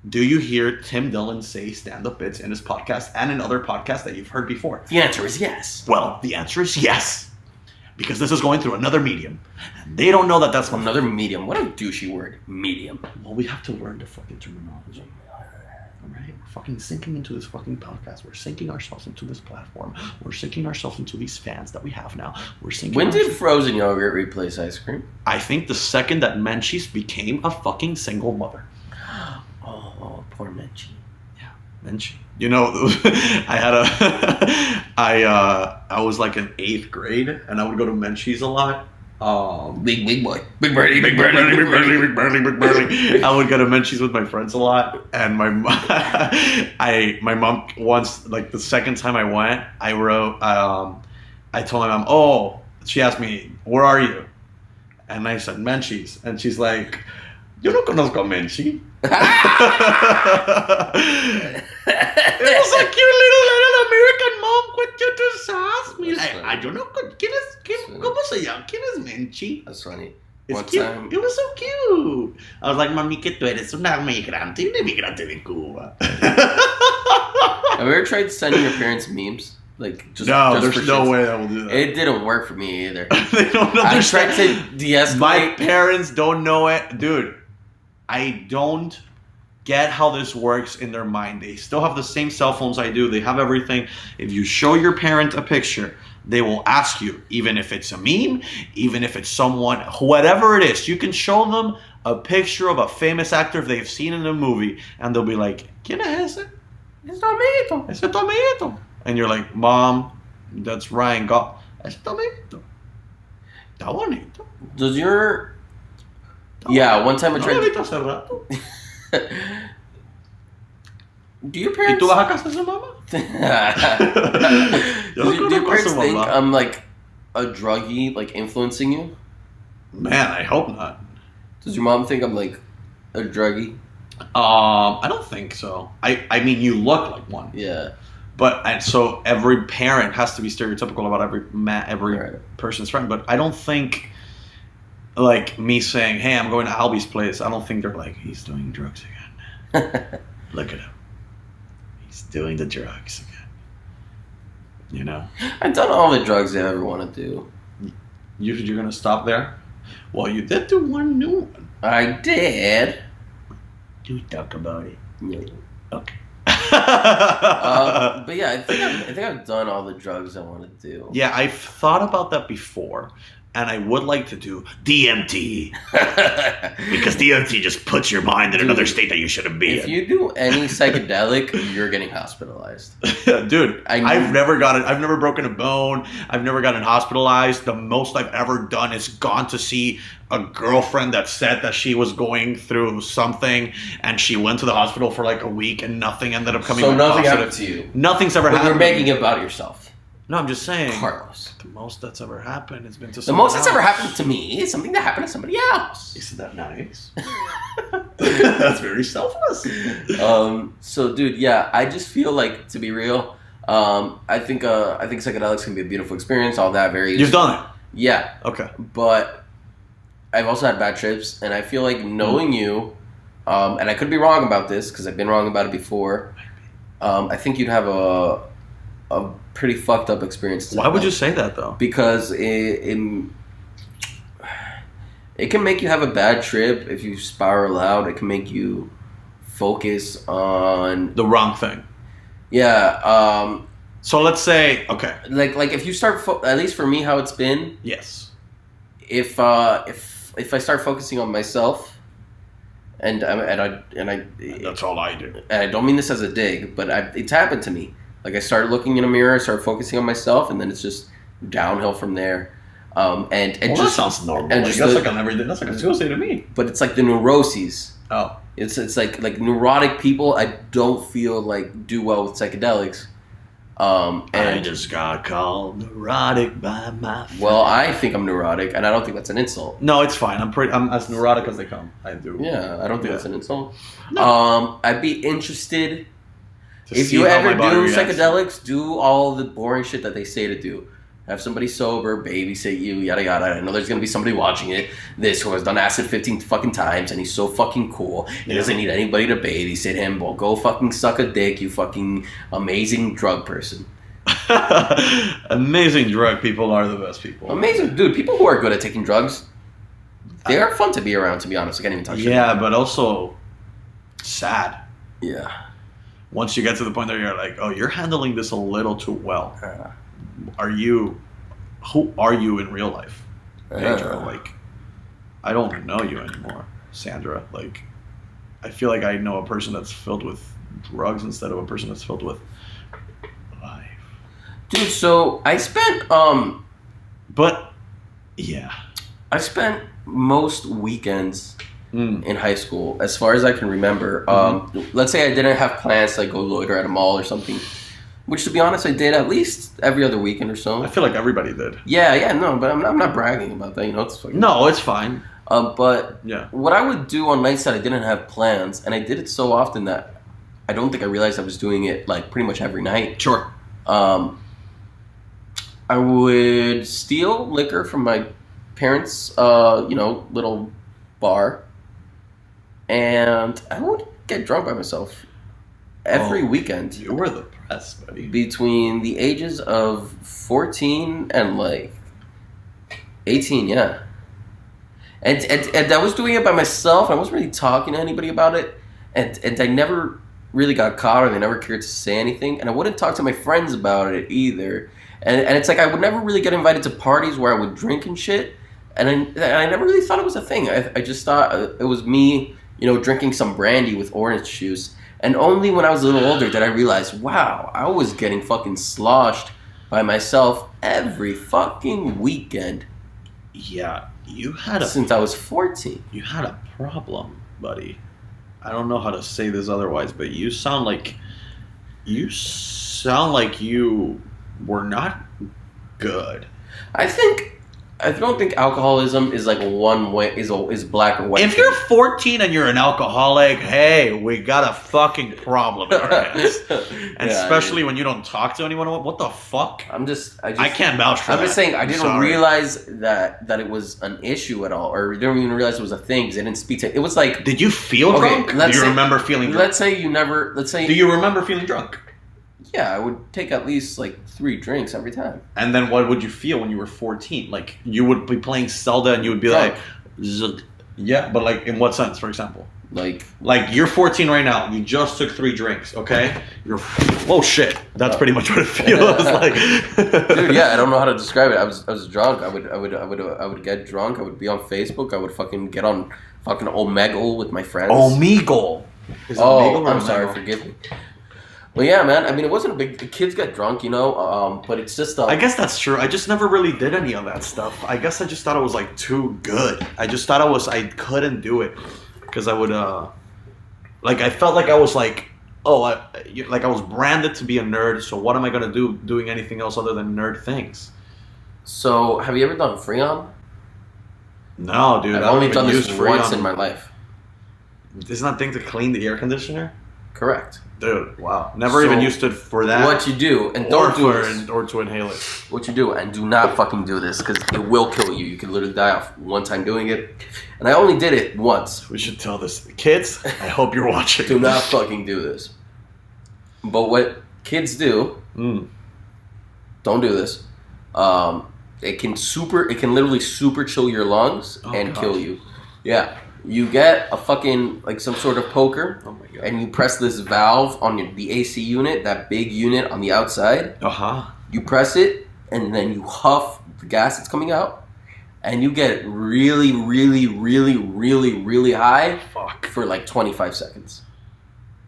Do you hear Tim Dillon say stand-up bits in his podcast and in other podcasts that you've heard before? The answer is yes. Well, the answer is yes. Because this is going through another medium. And they don't know that that's another medium. What a douchey word. Medium. Well, we have to learn the fucking terminology. Alright? We're fucking sinking into this fucking podcast. We're sinking ourselves into this platform. We're sinking ourselves into these fans that we have now. We're sinking. When did frozen yogurt replace ice cream? I think the second that Menchie's became a fucking single mother. Oh, poor Menchie. Yeah, Menchie. You know, I was like in 8th grade, and I would go to Menchie's a lot. Big boy. Big birdie, big birdie, big birdie, big birdie, big birdie. I would go to Menchie's with my friends a lot, and my mom once, like the second time I went, I told my mom, oh, she asked me, where are you? And I said, Menchie's, and she's like, yo no conozco a Menchie. It was a cute little American mom. What you just asked me? Like, I don't know. ¿Cómo se llama? ¿Quién es Menchie? That's funny. It's One cute. time. It was so cute. I was like, mami, que tú eres una migrante de Cuba. Have you ever tried sending your parents memes? Like, just there's no way I will do that. It didn't work for me either. They don't understand. I tried to de-escalate. My parents don't know it. Dude, I don't get how this works in their mind. They still have the same cell phones I do. They have everything. If you show your parent a picture, they will ask you, even if it's a meme, even if it's someone, whatever it is, you can show them a picture of a famous actor they've seen in a movie, and they'll be like, ¿Quién es ese? Es tu amiguito. Es tu amiguito. And you're like, Mom, that's Ryan Gosling. Es tu amiguito. Está bonito. Does your... Yeah, one time I tried... Do your parents... ¿Y tú vas a casa de su mamá? do your parents think I'm like a druggie, like influencing you? Man, I hope not. Does your mom think I'm like a druggie? I don't think so. I mean, you look like one. Yeah. But so every parent has to be stereotypical about every right. person's friend. But I don't think, like me saying, "Hey, I'm going to Alby's place." I don't think they're like, "He's doing drugs again." Look at him. He's doing the drugs again. You know. I've done all the drugs I ever want to do. You're gonna stop there? Well, you did do one new one. I did. Do talk about it. No. Okay. But yeah, I think I've done all the drugs I want to do. Yeah, I've thought about that before, and I would like to do DMT because DMT just puts your mind in another state that you shouldn't be If in. you do any psychedelic, you're getting hospitalized. Dude, I've never broken a bone. I've never gotten hospitalized. The most I've ever done is gone to see a girlfriend that said that she was going through something, and she went to the hospital for like a week, and nothing ended up coming. So nothing positive. happened to you. Nothing's ever But happened. you're making it about yourself. No, I'm just saying. Carlos. The most that's ever happened has been to The someone most that's else. ever happened to me is something that happened to somebody else. Isn't that nice? That's very selfless. So, dude, yeah, I just feel like, to be real, I think psychedelics can be a beautiful experience. All that very. You've done it. Yeah. Okay. But I've also had bad trips, and I feel like knowing you, and I could be wrong about this because I've been wrong about it before. I think you'd have a pretty fucked up experience. Why would you say that though? Because it can make you have a bad trip if you spiral out. It can make you focus on The wrong thing. Yeah. So let's say, okay. Like if you start, at least for me, how it's been. Yes. If I start focusing on myself, and I That's all I do. and I don't mean this as a dig, but it's happened to me. Like I started looking in a mirror, started focusing on myself, and then it's just downhill from there. And Well, just that sounds normal. and Like, just that's the- like an everyday. That's like a Tuesday to me. but it's like the neuroses. Oh. It's like neurotic people I don't feel like do well with psychedelics. And I just got called neurotic by my friend. well, I think I'm neurotic, and I don't think that's an insult. No, it's fine. I'm as neurotic as they come. I do. Yeah, I don't think that's an insult. No. I'd be interested To if see you how ever my body do reacts. psychedelics. Do all the boring shit that they say to do. Have somebody sober, babysit you, yada yada. I know there's gonna be somebody watching it. This who has done acid 15 fucking times, and he's so fucking cool. He doesn't need anybody to babysit him. Well, go fucking suck a dick, you fucking amazing drug person. Amazing drug people are the best people. Amazing, dude. People who are good at taking drugs, they are fun to be around. To be honest, I can't even touch it. Yeah, but also sad. Yeah. Once you get to the point that you're like, oh, you're handling this a little too well. Who are you in real life, Pedro? Like, I don't know you anymore, Sandra. Like, I feel like I know a person that's filled with drugs instead of a person that's filled with life. Dude, so I spent But yeah, I spent most weekends in high school, as far as I can remember. Let's say I didn't have plans to like go loiter at a mall or something, which to be honest I did at least every other weekend or so. I feel like everybody did. Yeah, no, but I'm not bragging about that, you know. It's fucking, No, it's fine. but Yeah. what I would do on nights that I didn't have plans, and I did it so often that I don't think I realized I was doing it like pretty much every night. Sure. I would steal liquor from my parents' little bar, and I would get drunk by myself every weekend. You were the best, buddy. Between the ages of 14 and like 18, yeah. And I was doing it by myself. I wasn't really talking to anybody about it, and I never really got caught, or they never cared to say anything. And I wouldn't talk to my friends about it either. And it's like I would never really get invited to parties where I would drink and shit. And I never really thought it was a thing. I just thought it was me, drinking some brandy with orange juice. And only when I was a little older did I realize, wow, I was getting fucking sloshed by myself every fucking weekend. Yeah, you had since I was 14. You had a problem, buddy. I don't know how to say this otherwise, but you sound like you were not good. I don't think alcoholism is like one way is black or white. If you're 14 and you're an alcoholic, hey, we got a fucking problem in our hands. And especially when you don't talk to anyone. What the fuck? I can't vouch for that. I'm just saying I didn't realize that it was an issue at all, or didn't even realize it was a thing because I didn't speak to it. It was like, did you feel drunk? Do you remember feeling drunk? Let's say you never. Let's say. Do you remember feeling drunk? Yeah, I would take at least like 3 drinks every time. And then what would you feel when you were 14? Like you would be playing Zelda and you would be like, Zug. Yeah, but like in what sense, for example? Like you're 14 right now. You just took 3 drinks, okay? Oh shit. That's pretty much what it feels like. Dude, yeah, I don't know how to describe it. I was drunk. I would get drunk. I would be on Facebook. I would fucking get on fucking Omegle with my friends. Omegle. I'm sorry. Forgive me. Well, yeah, man. I mean, it wasn't a big. The kids got drunk, but it's just. I guess that's true. I just never really did any of that stuff. I guess I just thought it was like too good. I just thought I couldn't do it because I would I felt like I was like, I was branded to be a nerd. So what am I gonna do doing anything else other than nerd things? So have you ever done Freon? No, dude. I've only done this once in my life. Isn't that thing to clean the air conditioner? Correct. Dude, wow. Never even used it for that. What you do, and don't do it. Or to inhale it. What you do, and do not fucking do this, because it will kill you. You can literally die off one time doing it. And I only did it once. We should tell this. Kids, I hope you're watching. Do not fucking do this. But what kids do, don't do this. It can literally super chill your lungs and kill you. Yeah. You get a fucking, like, some sort of poker, and you press this valve on the AC unit, that big unit on the outside. You press it, and then you huff the gas that's coming out, and you get really, really, really, really, really high for like 25 seconds.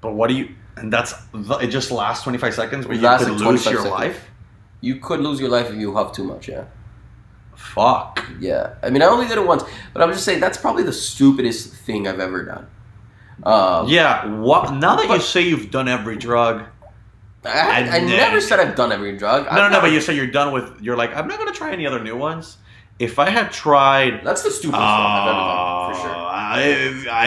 But what do you... And it just lasts 25 seconds, but you could lose your life? You could lose your life if you huff too much, yeah. Fuck. Yeah. I mean, I only did it once, but I'm just saying that's probably the stupidest thing I've ever done. Yeah. What? Now that you say you've done every drug. I never said I've done every drug. No, but you say you're done with. You're like, I'm not gonna try any other new ones. If I had tried, that's the stupidest one I've ever done for sure.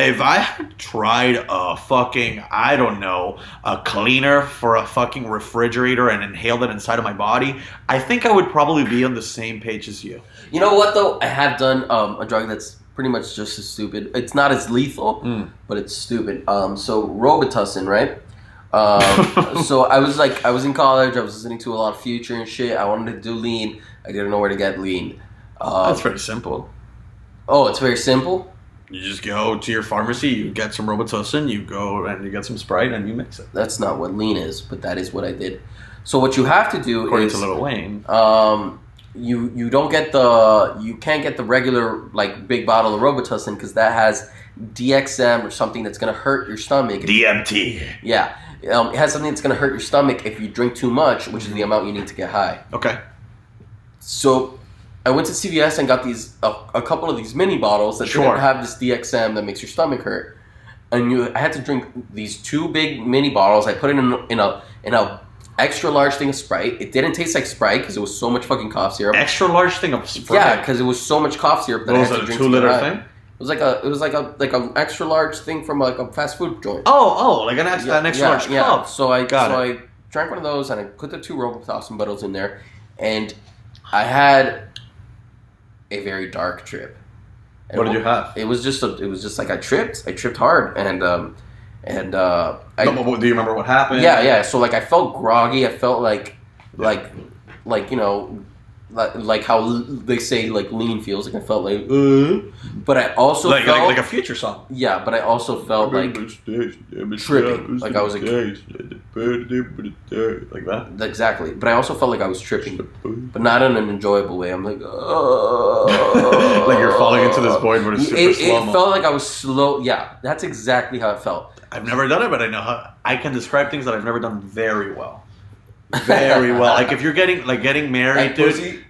If I had tried a fucking, I don't know, a cleaner for a fucking refrigerator and inhaled it inside of my body, I think I would probably be on the same page as you. You know what though? I have done a drug that's pretty much just as stupid. It's not as lethal, but it's stupid. So Robitussin, right? So I was in college. I was listening to a lot of Future and shit. I wanted to do lean. I didn't know where to get lean. That's very simple. Oh, it's very simple? You just go to your pharmacy, you get some Robitussin, you go and you get some Sprite, and you mix it. That's not what lean is, but that is what I did. So what you have to do According is... to Lil Wayne. You don't get you can't get the regular, like, big bottle of Robitussin because that has DXM or something that's going to hurt your stomach. DMT. Yeah. It has something that's going to hurt your stomach if you drink too much, which is the amount you need to get high. Okay. So... I went to CVS and got these a couple of these mini bottles that didn't have this DXM that makes your stomach hurt, and I had to drink these 2 big mini bottles. I put it in a extra large thing of Sprite. It didn't taste like Sprite because it was so much fucking cough syrup. Extra large thing of Sprite. Yeah, because it was so much cough syrup that I had to drink. Was it a 2-liter thing? It was like an extra large thing from like a fast food joint. Oh, like an extra large cup. Yeah. So I drank one of those and I put the 2 Robitussin bottles in there, and I had a very dark trip. What did you have? It was just like I tripped hard, and do you remember what happened? Yeah. So like I felt groggy. I felt like you know, like how they say like lean feels. Like I felt like, but I also felt like a Future song. Yeah, but I also felt like tripping. Like I was like that. Exactly. But I also felt like I was tripping, but not in an enjoyable way. I'm like, like you're falling into this void, but it's super slow. It felt like I was slow. Yeah, that's exactly how it felt. I've never done it, but I know how I can describe things that I've never done very well. Very well. Like if you're getting married, like dude. Pussy?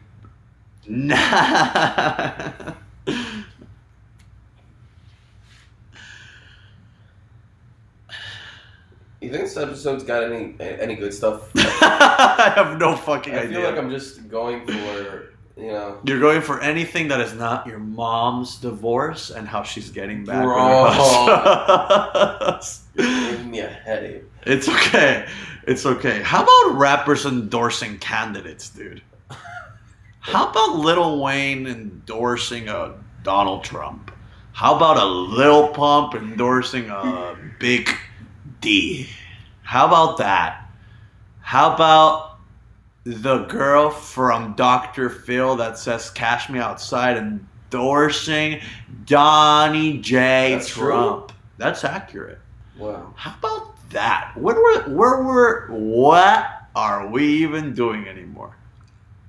Nah. You think this episode's got any good stuff? I have no fucking idea. I feel like I'm just going for, you know. You're going for anything that is not your mom's divorce and how she's getting back with her husband. Giving me a headache. It's okay. It's okay. How about rappers endorsing candidates, dude? How about Lil Wayne endorsing a Donald Trump? How about a Lil Pump endorsing a Big D? How about that? How about the girl from Dr. Phil that says "Cash Me Outside" endorsing Donnie J. That's Trump? true? That's accurate. Wow. How about that? What are we even doing anymore?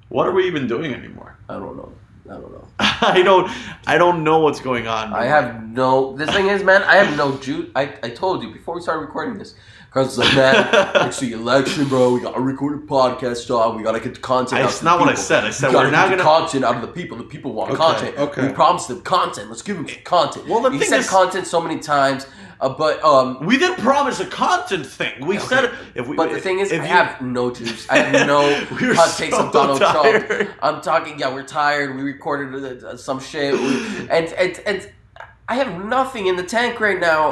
What are we even doing anymore? I don't know. I don't know what's going on. The thing is, man, I have no juice. I told you before we started recording this, because like, man, it's the election, bro. We gotta record a podcast, dog. We gotta get the content. That's not what I said. I said we're not gonna content out of the people. The people want content. Okay. We promised them content. Let's give them content. Well, the we thing said is, content so many times. But we didn't promise a content thing. We said But the thing is, I have no juice. I have no hot takes of Donald Trump. I'm talking. Yeah, we're tired. We recorded some shit, and I have nothing in the tank right now.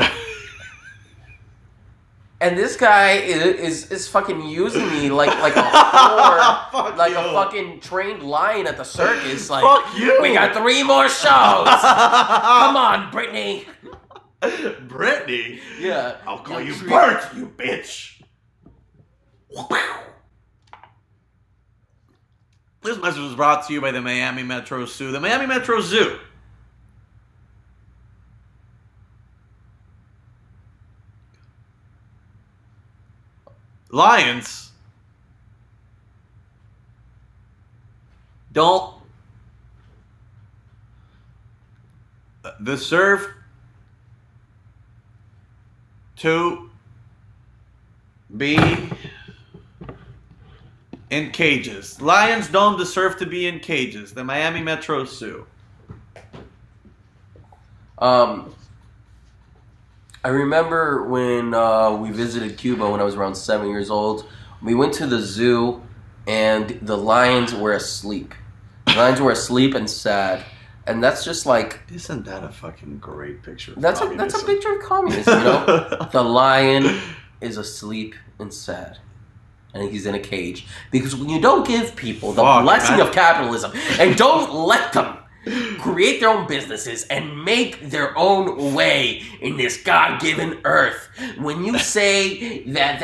And this guy is fucking using me like a whore, like a fucking trained lion at the circus. Like, fuck you. We got 3 more shows. Come on, Brittany. Brittany? Yeah. I'll call you Bert, you bitch. This message was brought to you by the Miami Metro Zoo. The Miami Metro Zoo. Lions don't deserve to be in cages. Lions don't deserve to be in cages. The Miami Metro Zoo. I I remember when we visited Cuba when I was around 7 years old. We went to the zoo, and the lions were asleep. The lions were asleep and sad. And that's just like... Isn't that a fucking great picture of that's communism? a picture of communism, you know? The lion is asleep and sad. And he's in a cage. Because when you don't give people the blessing of capitalism and don't let them create their own businesses and make their own way in this God-given earth, when you say that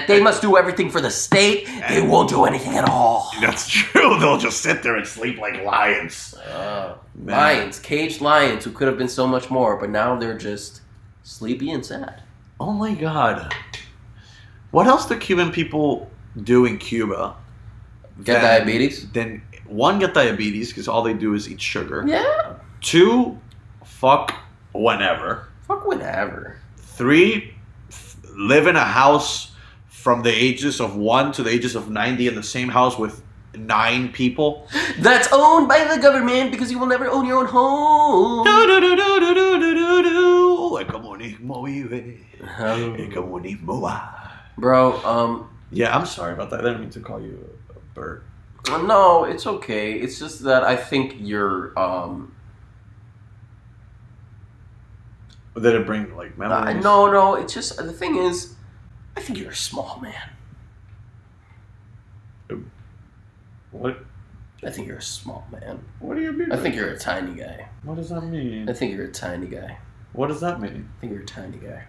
they must do everything for the state, they won't do anything at all. That's true. They'll just sit there and sleep like lions. Lions, caged lions who could have been so much more, but now they're just sleepy and sad. Oh my God. What else do Cuban people do in Cuba? Get diabetes? Then one, get diabetes because all they do is eat sugar. Yeah. 2, fuck whenever. Fuck whenever. 3, live in a house from the ages of 1 to the ages of 90 in the same house with 9 people. That's owned by the government because you will never own your own home. El comunismo vive. El comunismo va. Bro, Yeah, I'm sorry about that. I didn't mean to call you a bird. no, it's okay. It's just that I think you're, Did it bring, like, memories? no, it's just, the thing is, I think you're a small man. What? I think you're a small man. What do you mean? I think you're a tiny guy. What does that mean? I think you're a tiny guy. What does that mean? I think you're a tiny guy.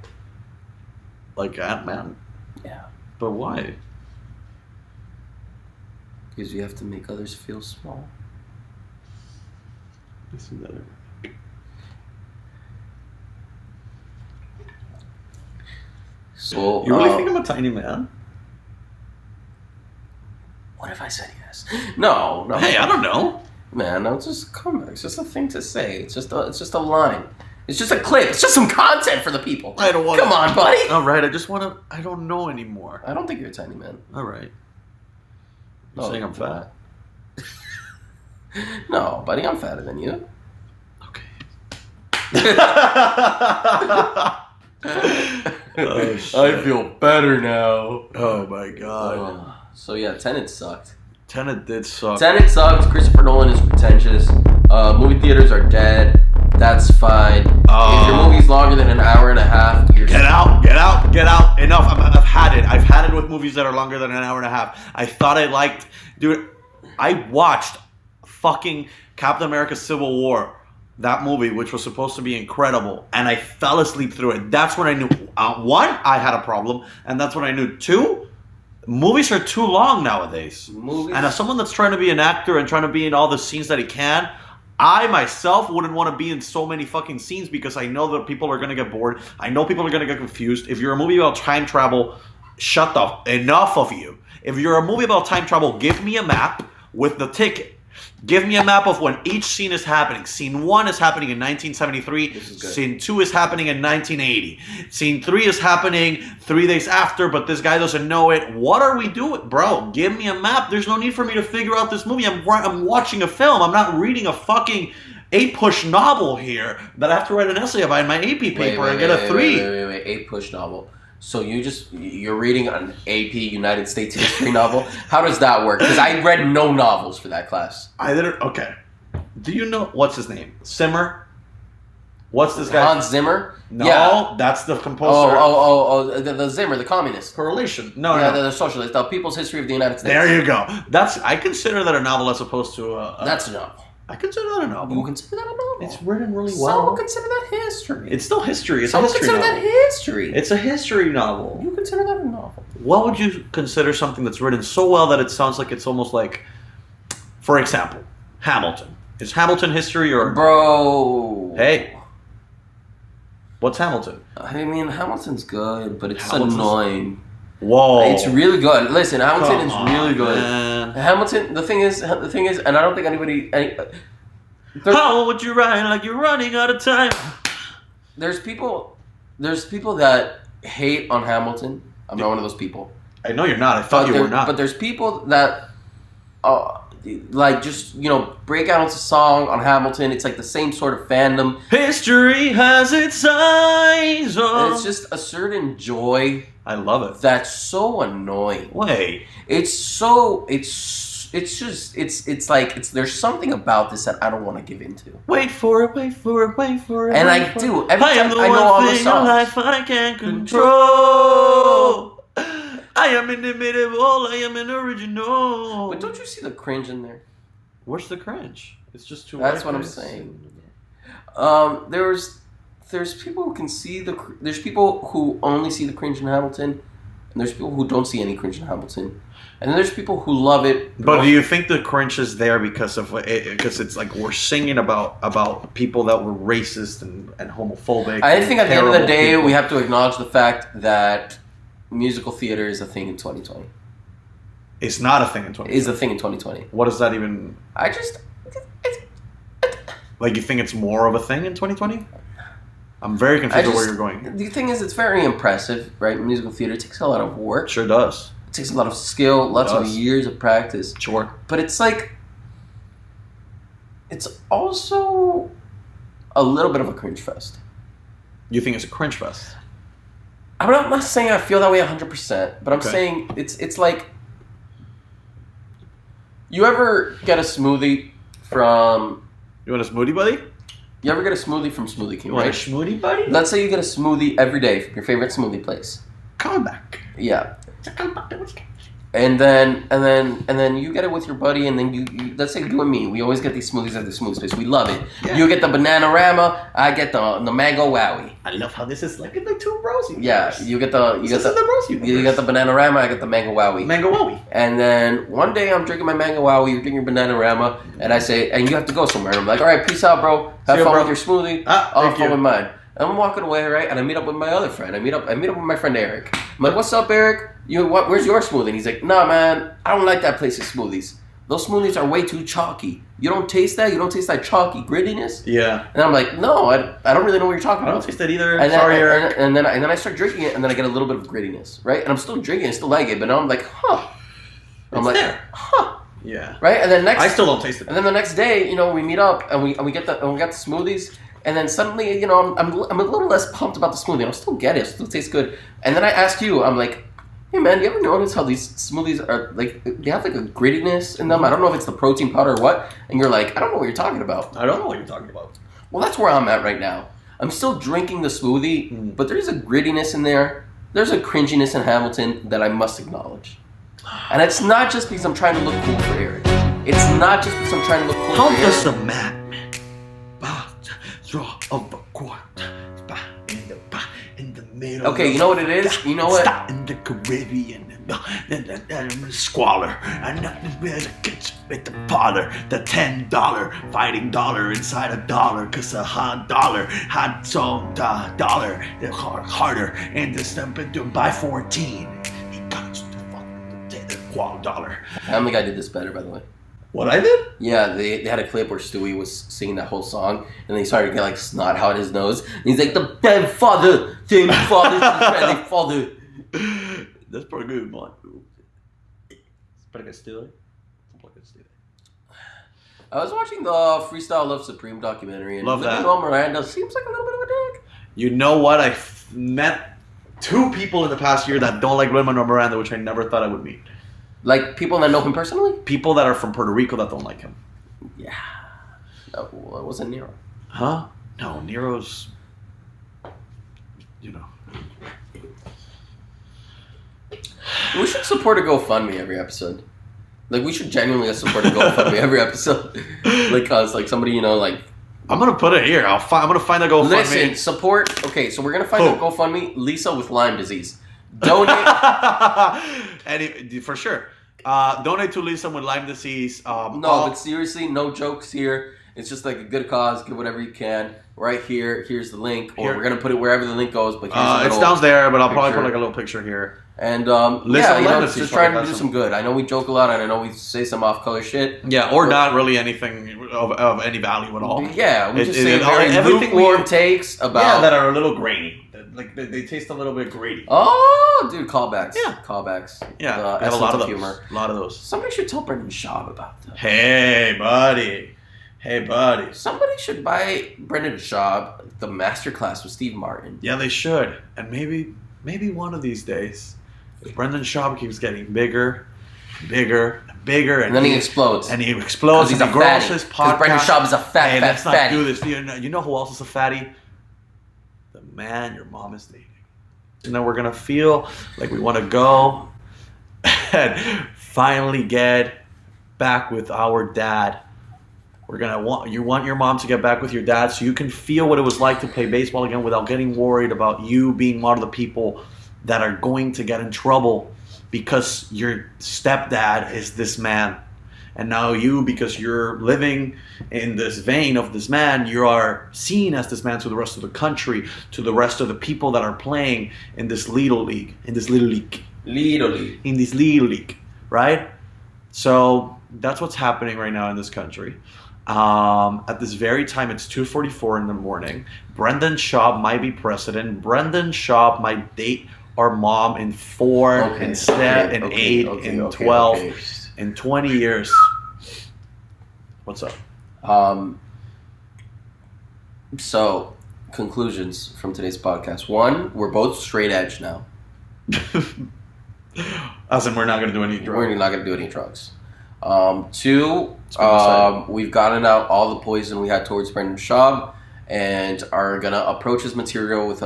Like Ant-Man? Yeah. But why? Because you have to make others feel small. Isn't that it? So, You really think I'm a tiny man? what if I said yes? No. Hey, I don't know. Man, no, it's just come back. It's just a thing to say. It's just a line. It's just a clip. It's just some content for the people. I don't want. Come on, buddy. All right, I just want to. I don't know anymore. I don't think you're a tiny man. All right. You're Oh. saying I'm fat? No, buddy, I'm fatter than you. Okay. I feel better now. Oh my god. So yeah, Tenet sucked. Tenet did suck. Tenet sucks. Christopher Nolan is pretentious. Movie theaters are dead. That's fine. If your movie's longer than an hour and a half, you're Get out! Enough! I've had it. I've had it with movies that are longer than an hour and a half. I thought I liked, dude. I watched fucking Captain America: Civil War, that movie, which was supposed to be incredible, and I fell asleep through it. That's when I knew. 1, I had a problem, and that's when I knew. 2, movies are too long nowadays. Movies. And as someone that's trying to be an actor and trying to be in all the scenes that he can, I myself wouldn't want to be in so many fucking scenes because I know that people are going to get bored. I know people are going to get confused. If you're a movie about time travel, shut the enough of you. If you're a movie about time travel, give me a map with the ticket. Give me a map of when each scene is happening. Scene 1 is happening in 1973. Scene 2 is happening in 1980. Scene 3 is happening 3 days after, but this guy doesn't know it. What are we doing? Bro, give me a map. There's no need for me to figure out this movie. I'm watching a film. I'm not reading a fucking 8-push novel here that I have to write an essay about in my AP paper and get a 3. Wait. 8-push novel. So you're reading an AP United States history novel? How does that work? Because I read no novels for that class. I didn't. Okay. Do you know what's his name? Simmer. What's this guy? Hans Zimmer. No, yeah. that's the composer. The Zimmer, the communist. Correlation. No. The socialist. The People's History of the United States. There you go. I consider that a novel as opposed to That's a novel. I consider that a novel. You consider that a novel? It's written really Some well. would consider that history. It's still history. It's Some a would history consider novel. that history. It's a history novel. You consider that a novel. What would you consider something that's written so well that it sounds like it's almost like, for example, Hamilton. Is Hamilton history or... Bro. Hey. What's Hamilton? I mean, Hamilton's good, but it's annoying. Whoa. It's really good. Listen, Hamilton is really good. Man. Hamilton, the thing is, and I don't think anybody... How would you ride like you're running out of time? There's people that hate on Hamilton. I'm not one of those people. I know you're not. I thought you were not. But there's people that like just break out into song on Hamilton. It's like the same sort of fandom. History has its eyes on. And it's just a certain joy. I love it. That's so annoying. Wait. There's something about this that I don't want to give into. Wait for it. And I do. Every time I know all the songs. Life I can't control. I am inimitable. I am an original. But don't you see the cringe in there? Where's the cringe? It's just too. That's what I'm saying. There's people who can see there's people who only see the cringe in Hamilton, and there's people who don't see any cringe in Hamilton, and then there's people who love it. But do you think the cringe is there because it's like we're singing about people that were racist and homophobic? I think at the end of the day, people. we have to acknowledge the fact that musical theater is a thing in 2020. It's not a thing in 2020. Is a thing in 2020. What does that even... Like, you think it's more of a thing in 2020? I'm very confused with where you're going. The thing is, it's very impressive, right? Musical theater takes a lot of work. Sure does. It takes a lot of skill, lots of years of practice. Sure. But it's like... It's also a little bit of a cringe fest. You think it's a cringe fest? I'm not saying I feel that way 100%, but I'm saying it's like... You ever get a smoothie from... You want a smoothie, buddy? You ever get a smoothie from Smoothie King, You want right? a smoothie, buddy? Let's say you get a smoothie every day from your favorite smoothie place. Come back. Yeah. And then you get it with your buddy, and then you let's say you and me, we always get these smoothies at the smoothie place. We love it. Yeah. You get the Bananarama, I get the Mango Wowie. I love how this is like two rosy. Yeah, you get the rosy. You get the Bananarama, I get the Mango Wowie. Mango Wowie. And then one day I'm drinking my Mango Wowie, you're drinking your Bananarama, and I say, and you have to go somewhere. And I'm like, all right, peace out, bro. Have fun with your smoothie. I'll have fun with mine. And I'm walking away, right? And I meet up with my other friend. I meet up with my friend Eric. I'm like, what's up, Eric? Where's your smoothie? And he's like, nah, man, I don't like that place's smoothies. Those smoothies are way too chalky. You don't taste that? You don't taste that chalky grittiness? Yeah. And I'm like, no, I don't really know what you're talking about. I don't taste that either. And Sorry, Eric. And then I start drinking it, and then I get a little bit of grittiness, right? And I'm still drinking it, I still like it, but now I'm like, huh. I'm like, there. Huh. Yeah. Right? And then I still don't taste it. And then the next day, we meet up, and we got the smoothies. And then suddenly, I'm a little less pumped about the smoothie. I'll still get it. It still tastes good. And then I ask you, I'm like, hey man, you ever notice how these smoothies are like, they have like a grittiness in them? I don't know if it's the protein powder or what. And you're like, I don't know what you're talking about. I don't know what you're talking about. Well, that's where I'm at right now. I'm still drinking the smoothie, but there's a grittiness in there. There's a cringiness in Hamilton that I must acknowledge. And it's not just because I'm trying to look cool for Eric. It's not just because I'm trying to look cool for Eric. How does a madman draw of a quart in the middle? Okay, you know what it is? You know what? Stop in the Caribbean and squalor, and nothing better gets with the parlor. The $10 fighting dollar inside a dollar, cause a hot dollar had some dollar the harder and the stump to buy 14. He got to fucking the qual dollar. Family Guy did this better, by the way. What I did? Yeah, they had a clip where Stewie was singing that whole song, and then he started to get like snot out his nose, and he's like, the damn father, father. That's pretty good, man. It's pretty good, Stewie. I was watching the Freestyle Love Supreme documentary, and Love that. Miranda seems like a little bit of a dick. You know what? I met 2 people in the past year that don't like Lin-Manuel Miranda, which I never thought I would meet. Like people that know him personally? People that are from Puerto Rico that don't like him. Yeah. No, it wasn't Nero. Huh? No, Nero's... We should support a GoFundMe every episode. Like, we should genuinely support a GoFundMe every episode. Like, cause, like, somebody, like... I'm gonna put it here. I'm gonna find a GoFundMe. Listen, support... Okay, so we're gonna find a GoFundMe, Lisa with Lyme disease. Donate... For sure. Donate to Lisa with Lyme disease. But seriously, no jokes here. It's just like a good cause. Give whatever you can. Right here. Here's the link. Or we're going to put it wherever the link goes. But here's it's down there, but I'll probably put like a little picture here. And just trying to do some good. I know we joke a lot, and I know we say some off-color shit. Yeah, or not really anything of any value at all. Yeah, we just say very lukewarm takes about... Yeah, that are a little grainy. like they taste a little bit greedy. Oh, dude, callbacks. Yeah. Callbacks. Yeah, The we have a lot of those. humor. A lot of those. Somebody should tell Brendan Schaub about that. Hey, buddy. Somebody should buy Brendan Schaub the masterclass with Steve Martin. Yeah, they should. And maybe one of these days, if Brendan Schaub keeps getting bigger, and then he explodes. And he explodes. He's and a he grows fatty. his Because podcast. Brendan Schaub is a Hey, let's not fatty. do this. You know who else is a fatty? The man your mom is dating. And then we're gonna feel like we want to go and finally get back with our dad. We're gonna want your mom to get back with your dad so you can feel what it was like to play baseball again without getting worried about you being one of the people that are going to get in trouble because your stepdad is this man. And now you, because you're living in this vein of this man, you are seen as this man to the rest of the country, to the rest of the people that are playing in this little league, right? So that's what's happening right now in this country. At this very time, it's 2:44 in the morning. Brendan Schaub might be president. Brendan Schaub might date our mom in 4 instead, in 8, in 12, in 20 years. What's up? So, conclusions from today's podcast. 1, we're both straight edge now. As in, we're not going to do any drugs. We're not going to do any drugs. 2, exciting. we've gotten out all the poison we had towards Brendan Schaub, and are gonna approach his material with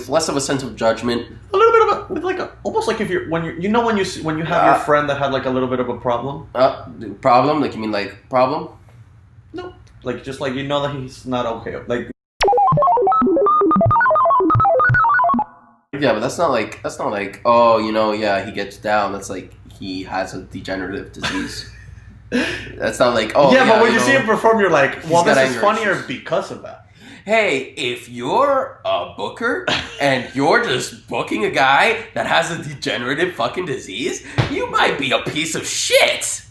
less of a sense of judgment. A little bit of almost like if you're when you have your friend that had like a little bit of a problem. Problem? Like you mean like problem? No, like just like you know that he's not okay. Like yeah, but that's not like oh he gets down. That's like he has a degenerative disease. That's not like oh yeah, but when you see him perform, you're like, well, this is funnier issues. because of that. Hey, if you're a booker and you're just booking a guy that has a degenerative fucking disease, you might be a piece of shit.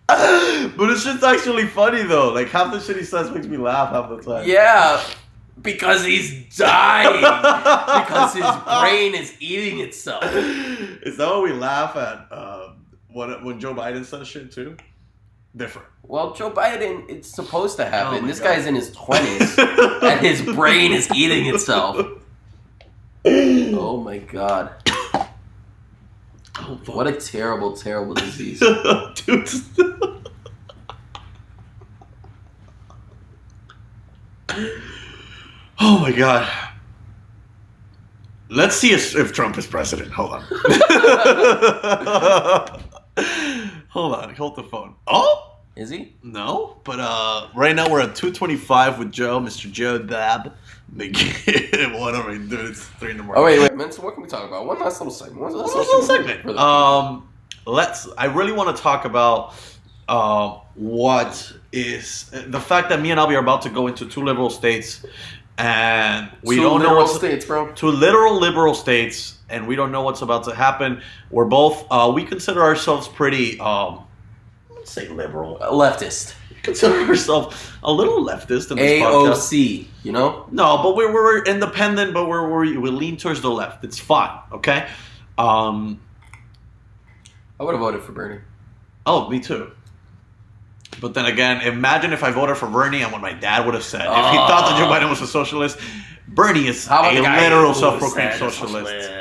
But it's just actually funny though. Like half the shit he says makes me laugh half the time. Yeah, because he's dying. Because his brain is eating itself. Is that what we laugh at when Joe Biden says shit too? Different. Well, Joe Biden, it's supposed to happen. Oh This God. guy's in his 20s, and his brain is eating itself. Oh my God. Oh, fuck. What a terrible, terrible disease. Dude. Oh my God. Let's see if Trump is president. Hold on. Hold the phone. Oh? Is he? No, but right now we're at 2:25 with Joe, Mr. Joe Dab. What are we doing? It's 3 in the morning. Oh wait, man. So what can we talk about? One last little segment. One last little segment. For the I really want to talk about what is the fact that me and Alby are about to go into 2 liberal states, and we don't know what's states, bro. 2 literal liberal states, and we don't know what's about to happen. We're both we consider ourselves pretty let's say liberal, Leftist. We consider ourselves a little leftist in this podcast. AOC, you know? No, but we're independent, but we lean towards the left. It's fine, okay? I would have voted for Bernie. Oh, me too. But then again, imagine if I voted for Bernie and what my dad would have said. If he thought that Joe Biden was a socialist, Bernie is a literal self-proclaimed socialist.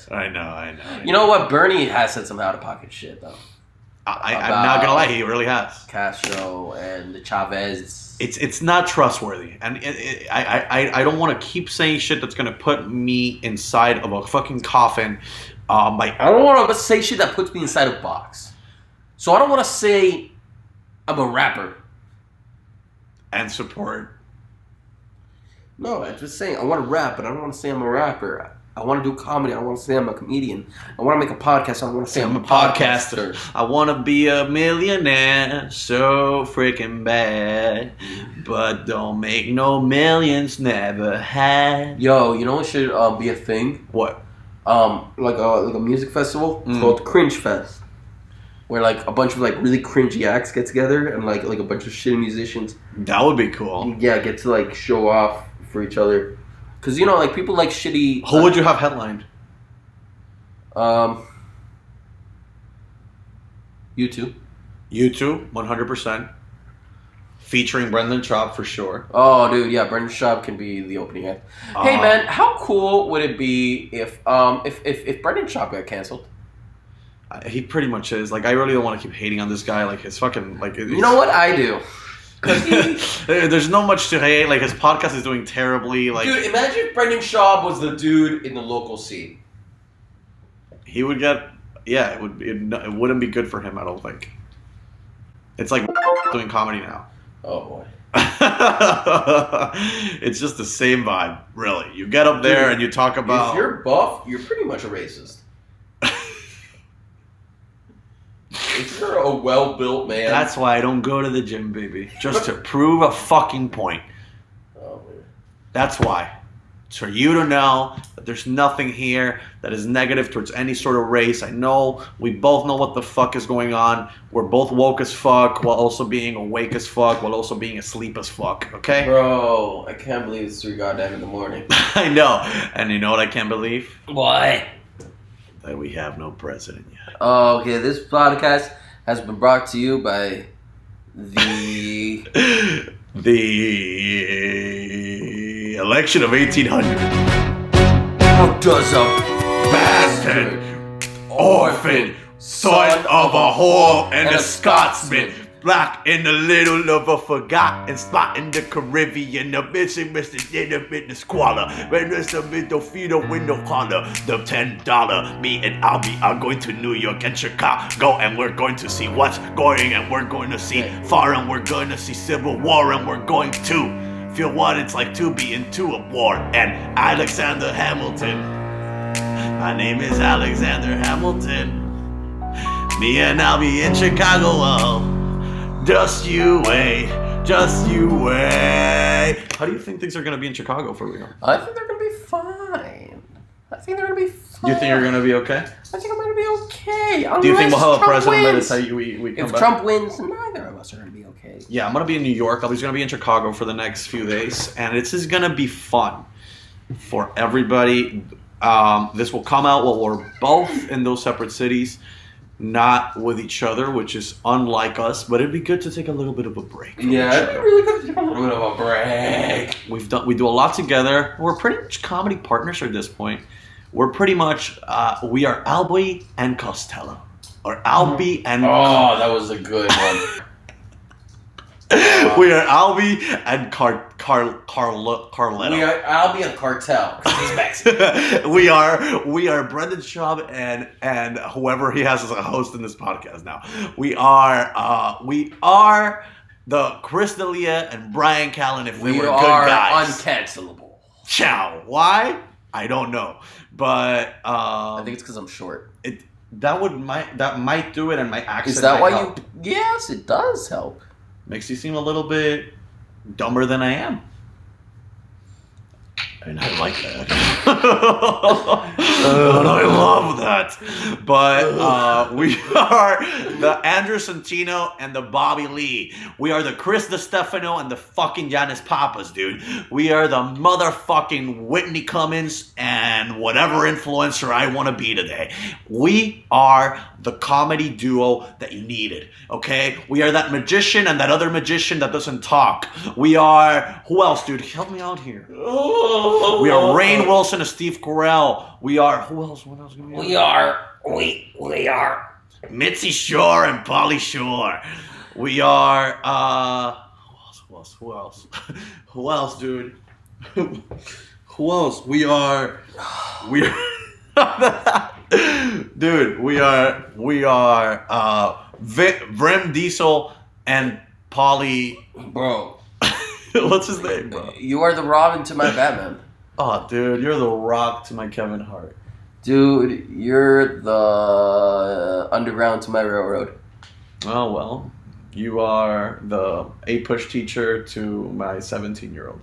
I know. You know what? Bernie has said some out-of-pocket shit, though. I'm not gonna lie, he really has. Castro and the Chavez. It's not trustworthy, and I don't want to keep saying shit that's gonna put me inside of a fucking coffin. I don't want to say shit that puts me inside a box. So I don't want to say I'm a rapper. And support. No, I'm just saying I want to rap, but I don't want to say I'm a rapper. I want to do comedy. I don't want to say I'm a comedian. I want to make a podcast. I don't want to say I'm a podcaster. I want to be a millionaire so freaking bad. But don't make no millions, never had. Yo, you know what should be a thing? What? Like a music festival called Cringe Fest. where like a bunch of like really cringy acts get together and like a bunch of shitty musicians. That would be cool. Yeah, get to like show off for each other. Because you know, like people like shitty. Who would you have headlined? U2. U2, 100%. Featuring Brendan Schaub for sure. Oh, dude, yeah, Brendan Schaub can be the opening act. Hey, man, how cool would it be if Brendan Schaub got canceled? He pretty much is. Like, I really don't want to keep hating on this guy. Like, his fucking like. You know what? I do. There's no much to hate. Like, his podcast is doing terribly. Like, dude, imagine if Brendan Schaub was the dude in the local scene. He would get. Yeah, it would. It wouldn't be good for him. I don't think. It's like doing comedy now. Oh boy. It's just the same vibe, really. You get up there, dude, and you talk about. If you're buff, you're pretty much a racist. If you're a well-built man. That's why I don't go to the gym, baby. Just to prove a fucking point. Oh man. That's why. It's for you to know that there's nothing here that is negative towards any sort of race. I know we both know what the fuck is going on. We're both woke as fuck while also being awake as fuck while also being asleep as fuck, okay? Bro, I can't believe it's 3 goddamn in the morning. I know. And you know what I can't believe? What? That we have no president yet. Oh, okay. This podcast has been brought to you by the... the election of 1800. How does a bastard, orphan, son of a whore and a Scotsman, black in the little of a forgotten spot in the Caribbean, the missing Mr. Dinner in the squalor, when Mr. Middle feet a window collar, the $10, me and Alby are going to New York and Chicago, and we're going to see what's going, and we're going to see far, and we're going to see Civil War, and we're going to feel what it's like to be into a war, and Alexander Hamilton. My name is Alexander Hamilton. Me and Alby in Chicago, oh. Just you wait. Just you wait. How do you think things are going to be in Chicago for real? I think they're going to be fine. I think they're going to be fine. You think you're going to be okay? I think I'm going to be okay. Do you think we'll have a president by the wins. time we come If back? Trump wins, neither of us are going to be okay. Yeah, I'm going to be in New York. Alby's going to be in Chicago for the next few days. And this is going to be fun for everybody. This will come out while we're both in those separate cities. Not with each other, which is unlike us, but it'd be good to take a little bit of a break. Yeah, it'd be really good to take a little bit of a break. We do a lot together. We're pretty much comedy partners at this point. We're pretty much we are Alby and Costello, or Alby and. Oh, that was a good one. We are Alby and Carletto. We are Alby and Cartel because he's Mexican. we are Brendan Schaub and whoever he has as a host in this podcast now. We are the Chris D'Elia and Brian Callen if we were good guys. Uncancelable. Ciao. Why? I don't know, but I think it's because I'm short. That might do it, and my accent. Is that why help. you? Yes, it does help. Makes you seem a little bit dumber than I am. And I like that. And I love that. But we are the Andrew Santino and the Bobby Lee. We are the Chris DiStefano and the fucking Giannis Papas, dude. We are the motherfucking Whitney Cummings and whatever influencer I want to be today. We are the comedy duo that you needed, okay? We are that magician and that other magician that doesn't talk. We are... Who else, dude? Help me out here. We are Rainn Wilson and Steve Carell. We are... Who else? What else? We are Mitzi Shore and Pauly Shore. We are... Who else? Who else, dude? Who else? We are... Dude, we are Vrim Diesel and Pauly. Bro. What's his name, bro? You are the Robin to my Batman. Oh, dude, you're the Rock to my Kevin Hart. Dude, you're the Underground to my Railroad. Oh, well, you are the 8-push teacher to my 17-year-old.